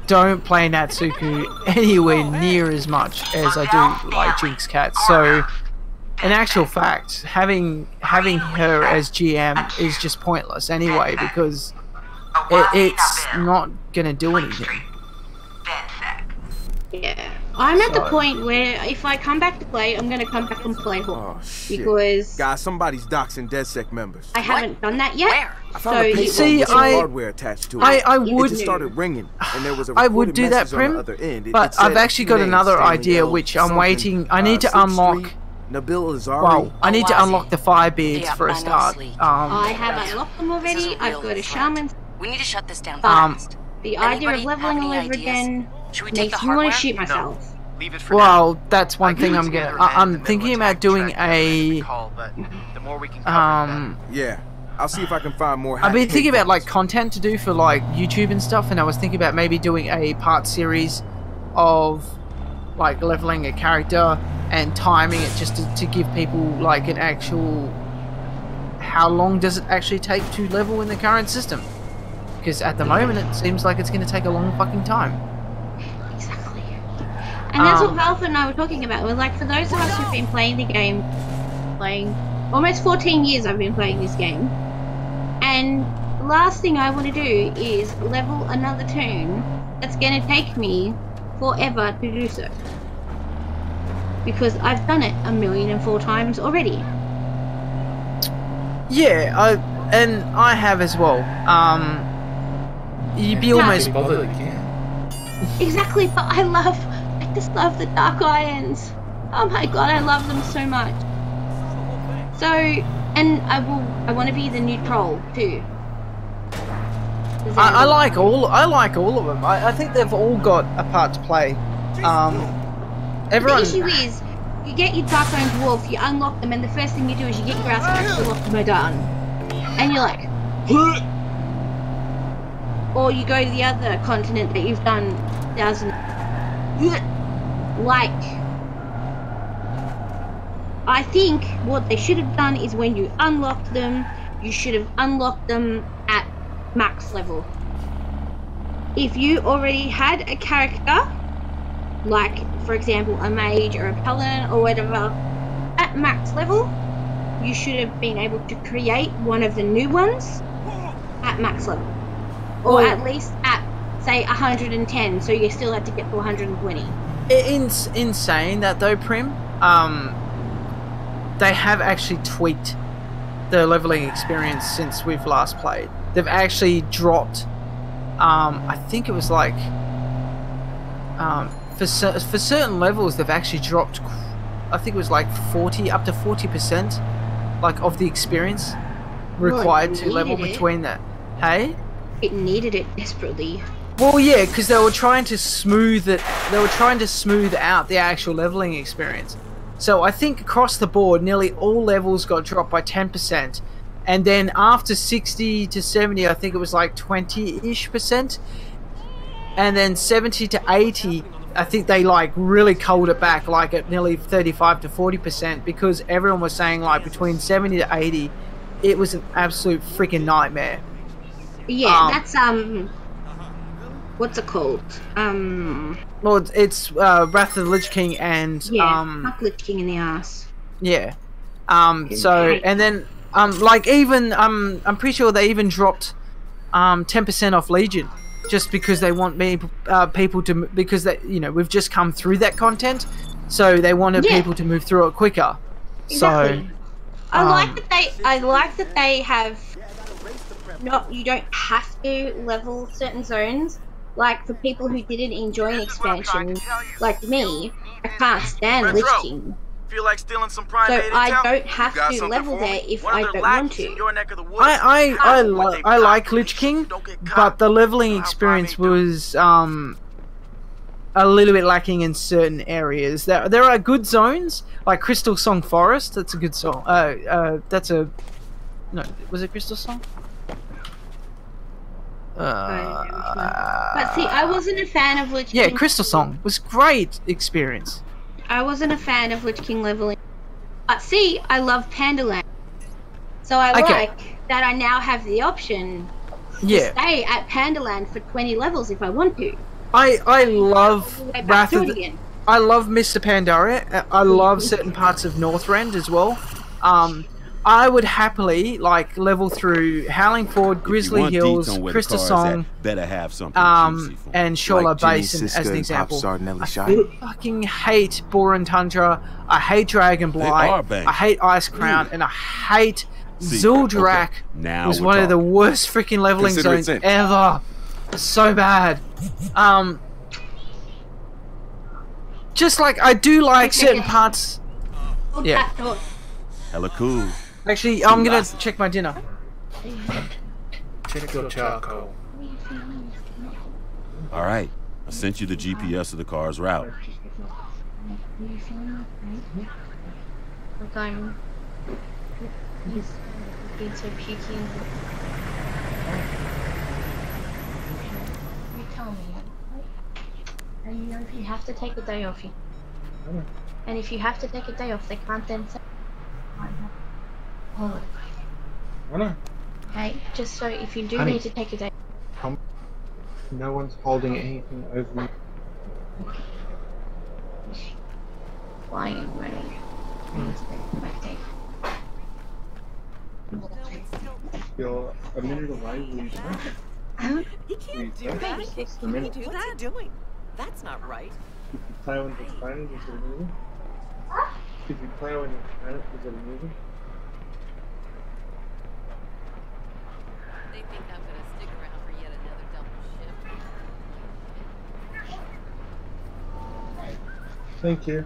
don't play Natsuku anywhere near as much as I do like Jinx Cat. So, in actual fact, having her as GM is just pointless anyway, because it's not gonna do anything. Yeah. I'm at the So- point where if I come back to play, I'm gonna come back and play Hawk. Oh, shit. Because Guys, somebody's doxing DedSec members. I haven't done that yet. Where? I found So a you- payphone See, with some I- hardware attached to it. I It would just started ringing, and there was a I would recorded do that, message on the Prim, other end. It but said I've actually got names, another Stanley idea L. which I'm something, waiting. I need to 6th unlock. Street, Nabil Azari. Well, I need to Awazi. unlock the Firebeards Yeah, for a I know, start. Sleep. I have unlocked them This already. is a I've real got a threat. shaman. We need to shut this down But fast. the idea Anybody of leveling have all any over ideas? again Should we take makes the me want hardware? to shoot myself. Leave it for now. Well, that's one thing I I'm put gonna. together an ad in I'm the middle thinking of about doing track tracking a. call, but the more we can cover, the better. Yeah, I'll see if I can find more. I've been hacked thinking about payphones. like content to do for like YouTube and stuff, and I was thinking about maybe doing a part series of like leveling a character and timing it just to give people like an actual. How long does it actually take to level in the current system? Because at the moment it seems like it's going to take a long fucking time. Exactly. And that's what Um, Valve and I were talking about. We're like, for those of us who've been playing the game, playing almost 14 years I've been playing this game, and the last thing I want to do is level another toon that's going to take me forever to do so. Because I've done it 1,000,004 times already. Yeah, I have as well. You'd be almost. Bother again. Exactly, but I just love the Dark Irons. Oh my god, I love them so much. So, and I want to be the new troll too. I like all of them. I think they've all got a part to play. Everyone. The issue is, you get your Dark Iron Dwarf, you unlock them, and the first thing you do is you get your ass back to Lockmodan. And you're like, or you go to the other continent that you've done 1,000. Like, I think what they should have done is when you unlocked them, you should have unlocked them at max level. If you already had a character, like for example a mage or a paladin or whatever, at max level, you should have been able to create one of the new ones at max level. Or at least at, say, 110, so you still had to get to 120. In saying that though, Prim, they have actually tweaked the leveling experience since we've last played. They've actually dropped, I think it was like, for certain levels they've actually dropped, I think it was like 40, up to 40%, like of the experience required to level between that. Hey? It needed it desperately. Well, yeah, because they were trying to smooth it. They were trying to smooth out the actual leveling experience. So I think across the board, nearly all levels got dropped by 10%, and then after 60 to 70, I think it was like 20-ish%, and then 70 to 80, I think they like really culled it back, like at nearly 35 to 40%, because everyone was saying like between 70 to 80, it was an absolute freaking nightmare. Yeah, that's what's it called? Well, it's Wrath of the Lich King and fuck Lich King in the ass. Yeah. So and then like even I'm pretty sure they even dropped 10% off Legion, just because they want people to, because they, you know, we've just come through that content, so they wanted people to move through it quicker. Exactly. So I like that they have you don't have to level certain zones. Like for people who didn't enjoy an expansion, like me, I can't stand Lich King. Feel like stealing some prime So bait I intel? don't have You got to something level for me? there if One of I their don't want lackeys in to. your neck of the woods. I like Lich King, but the leveling experience was a little bit lacking in certain areas. There are good zones like Crystal Song Forest. That's a good song. No, was it Crystal Song? But see, I wasn't a fan of Lich King. Yeah, Crystal Song was great experience. I wasn't a fan of Lich King leveling. But see, I love Pandaland. So I like that I now have the option to stay at Pandaland for 20 levels if I want to. I love Wrath of the... I love Mr. Pandaria. I love certain parts of Northrend as well. I would happily like level through Howling Ford, Grizzly Hills, Crystal Song, better have something and Shola Basin as an example. I fucking hate Boran Tundra. I hate Dragonblight. I hate Ice Crown, and I hate Zul'Drak. Now was one of the worst freaking leveling zones ever. So bad. Just like I do like certain parts. Yeah. Hella cool. Actually, I'm gonna check my dinner. Check your charcoal. All right, I sent you the GPS of the car's route. Look, I'm being so pukey. You tell me. And you know if you have to take a day off, and if you have to take a day off, they can't then say. Oh. I know. Okay, just so if you do Honey. need to take a day. No one's holding anything over me. Flying running. You're a minute away, will you don't? He can't do that. What's he doing? That's not right. If you play on the planet, is it a movie? If you play on the planet, is it a movie? They think I'm gonna stick around for yet another double shift. Thank you.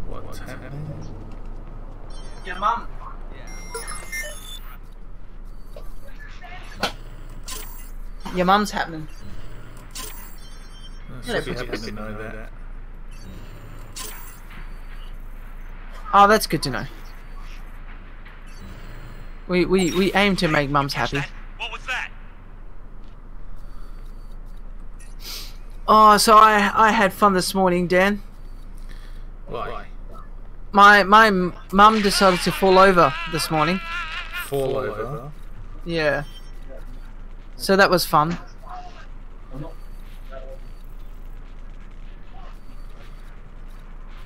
What's happening? Your mum. Your mum's happening. She'll be happy to know that. Oh, that's good to know. We aim to make mums happy. What was that? Oh, so I had fun this morning, Dan. Why? My mum decided to fall over this morning. Fall over? Yeah. So that was fun.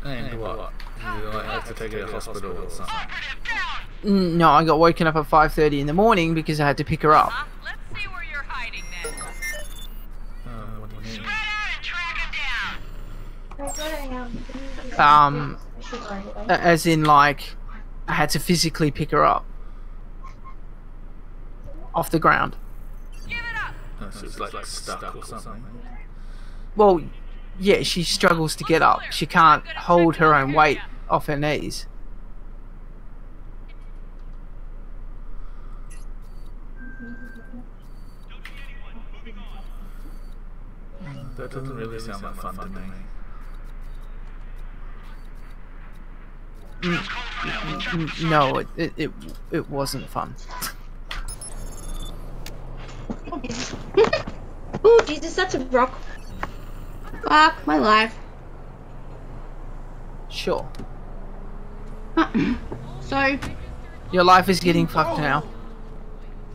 And what? You like have to take her to the hospital or something? No, I got woken up at 5:30 in the morning because I had to pick her up. Let's see where you're hiding then. What do you mean? As in like, I had to physically pick her up off the ground. So it's like stuck or something. Well, yeah, she struggles to get up. She can't hold her own weight off her knees. That doesn't really sound like fun to me. No, it wasn't fun. Oh Jesus, that's a rock. Fuck my life. Sure. So Your life is getting fucked now.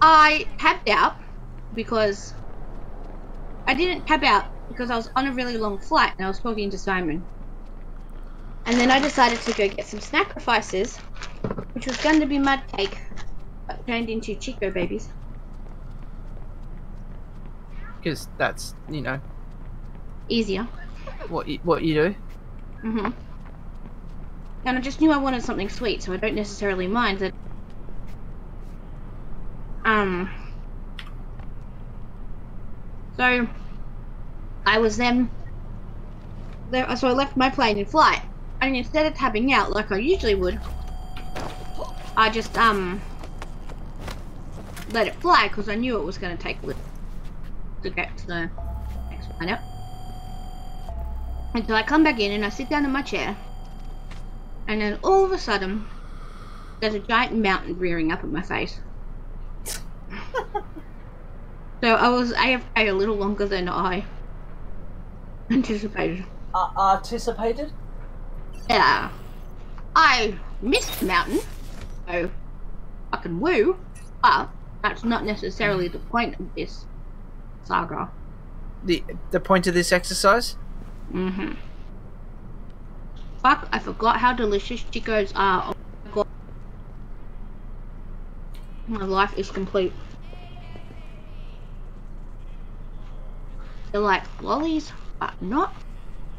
I tapped out because I didn't tap out because I was on a really long flight and I was talking to Simon. And then I decided to go get some sacrifices, which was going to be mud cake. turned into Chico babies. Because that's, you know, Easier. what you do. Mhm. And I just knew I wanted something sweet, so I don't necessarily mind that. So I was then there, so I left my plane in flight, and instead of tapping out like I usually would, I just let it fly because I knew it was going to take a little to get to the next planet. And so I come back in and I sit down in my chair, and then all of a sudden there's a giant mountain rearing up at my face. So I was AFK a little longer than I anticipated. Anticipated? Yeah. I missed the mountain, so I can woo, but that's not necessarily the point of this saga. The point of this exercise? Mm-hmm. Fuck, I forgot how delicious Chicos are. Oh my god. My life is complete. They're like lollies, but not.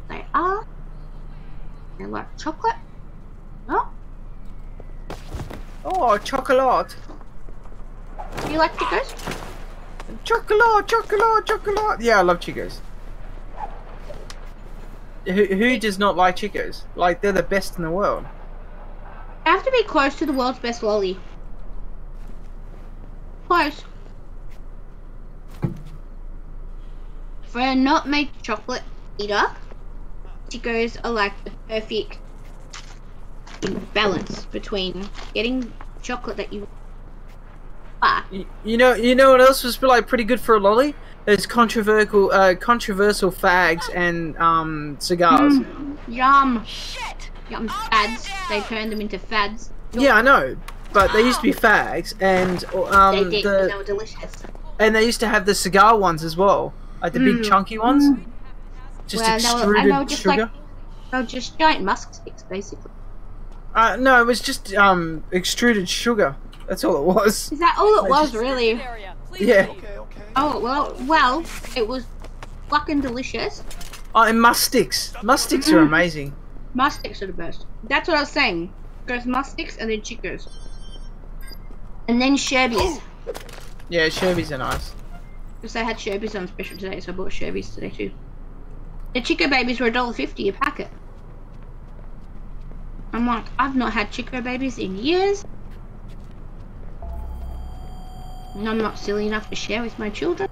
They are. They're like chocolate. No? Oh, chocolate. Do you like Chicos? Chocolate. Yeah, I love Chicos. Who does not like Chicos? Like, they're the best in the world. I have to be close to the world's best lolly. Close. For a not made chocolate eater, Chicos are like the perfect balance between getting chocolate that you You know what else was like pretty good for a lolly? Those controversial fags and cigars. Yum. Shit. Yum fads. They turned them into fads. Yeah, I know, but they used to be fags, and they did, and they were delicious. And they used to have the cigar ones as well, like the big chunky ones. Just extruded sugar. They were just giant musk sticks, basically. No, it was just extruded sugar. That's all it was. Is that all it was, really? Yeah. Oh well, it was fucking delicious. Oh, and musk sticks. Musk sticks are amazing. Musk sticks are the best. That's what I was saying. Goes musk sticks and then Chicos. And then Sherbies. Yeah, Sherbies are nice. Because they had Sherbies on special today, so I bought Sherbies today too. The Chico babies were $1.50 a packet. I'm like, I've not had Chico babies in years. And I'm not silly enough to share with my children.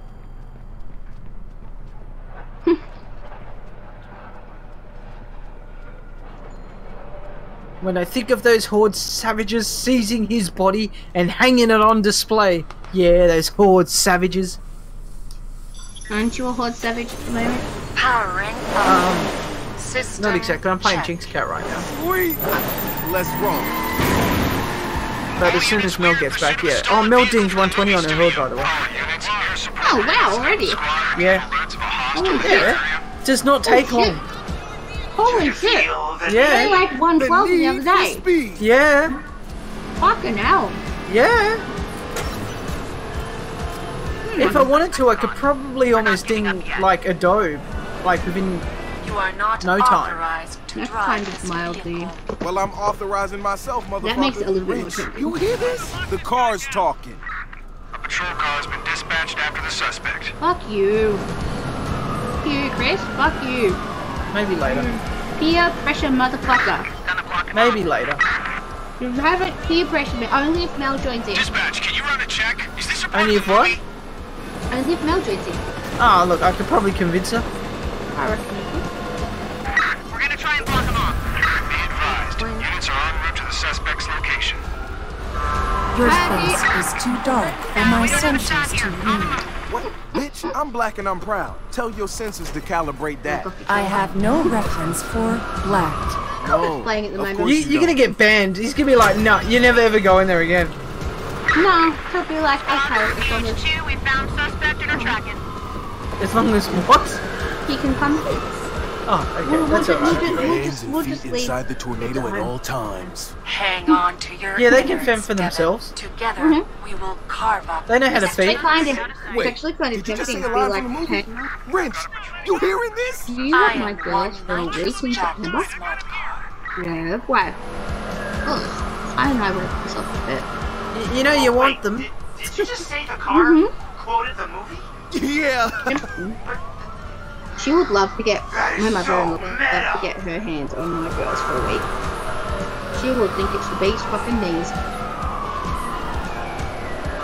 When I think of those Horde savages seizing his body and hanging it on display. Yeah, those Horde savages. Aren't you a Horde savage at the moment? Powering system. Not exactly. I'm playing Jinx Cat right now. Sweet. Let's roll. But as soon as Mel gets back, yeah. Oh, Mel dinged 120 on her Horde, by the way. Oh wow, already? Yeah. Holy shit. Does not take long. Holy shit. Yeah. They like 112 the other day. Yeah. Fucking hell. Yeah. If I wanted to, I could probably almost ding like Adobe, like within no time. That's kind of mildly. Well, I'm authorizing myself, motherfucker. That makes it a little bit more tricky. You hear this? The car's talking. A patrol car has been dispatched after the suspect. Fuck you. Fuck you, Chris. Fuck you. Maybe later. Peer pressure, motherfucker. Maybe later. You haven't peer pressure me, only if Mel joins in. Dispatch, can you run a check? Is this a Only if what? Only if Mel joins in. Ah, look, I could probably convince her. I reckon you could. We're gonna try and block him off. Be advised, units are en route to the suspect's location. Your face is too dark for my sensors to read. What? Bitch, I'm black and I'm proud. Tell your sensors to calibrate that. I have no reference for black. No, playing at the moment. You're gonna get banned. He's gonna be like, no, you never ever go in there again. No, he'll be like, okay, as long as we found suspect and are tracking. As long as what? he can come. Oh, okay, that's alright. Hands and feet inside the tornado at all times. Hang on to your Yeah, they can fend for themselves. Together, we will carve up. They know how to feed. It's actually kind of tempting to be like, hey, Rich, you hearing this? do you want my girls for a week in September? Yeah, why? Ugh, I know I would have myself a bit. You know you want them. Did you just say the car quoted the movie? Yeah. She would love to get my mother-in-law would love to get her hands on my girls for a week. She would think it's the bee's fucking knees.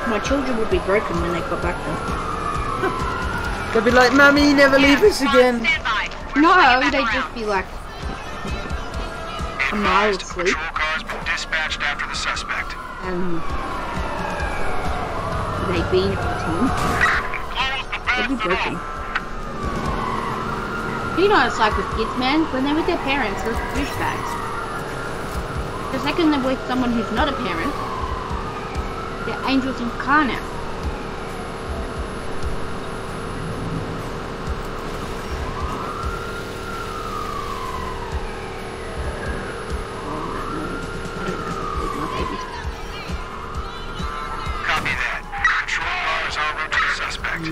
My children would be broken when they got back there. They'll be like, "Mummy, never leave us again." No, they'd just be like a mild sleep. Dispatched after the suspect. They'd be in a routine. They'd be broken. You know what it's like with kids, man. When they're with their parents, they're douchebags. The second they're with someone who's not a parent, they're angels incarnate. Copy that. Patrol car is en route to the suspect.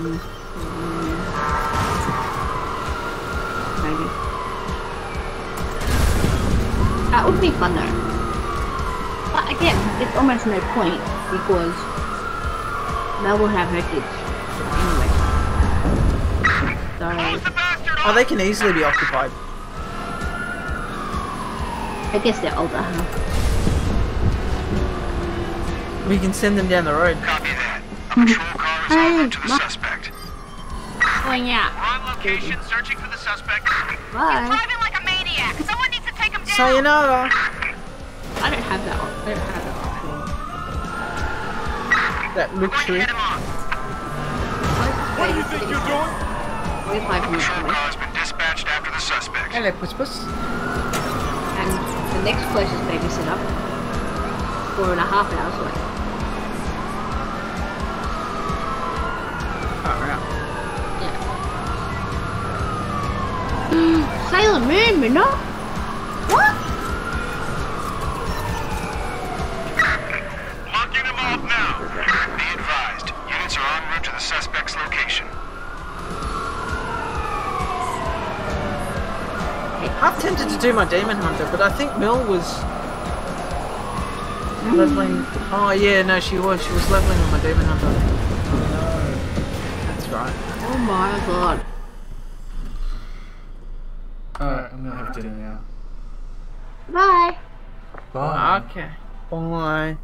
Maybe. That would be fun though. But again, it's almost no point because Mel will have her kids anyway. So, oh, they can easily be occupied. I guess they're older, huh? We can send them down the road. Copy that. A patrol car is en route to the suspect. Going out. We're on location, searching for the suspect. Bye. Driving like a maniac. Someone needs to take him down. Sayonara. I don't have that one. I don't have that option. That looks true. What do you think you're doing? 45 minutes Patrol away. car has been dispatched after the suspect. Hello, Puss Puss. And the next closest babysitter, 4.5 hours away. Sailor Moon, you know? What? Locking him off now. Be advised, units are en route to the suspect's location. I'm tempted to do my Demon Hunter, but I think Mel was leveling. Oh yeah, no, she was. She was leveling on my Demon Hunter. No, that's right. Oh my god. Alright, I'm gonna have dinner now. Bye. Bye. Okay. Bye.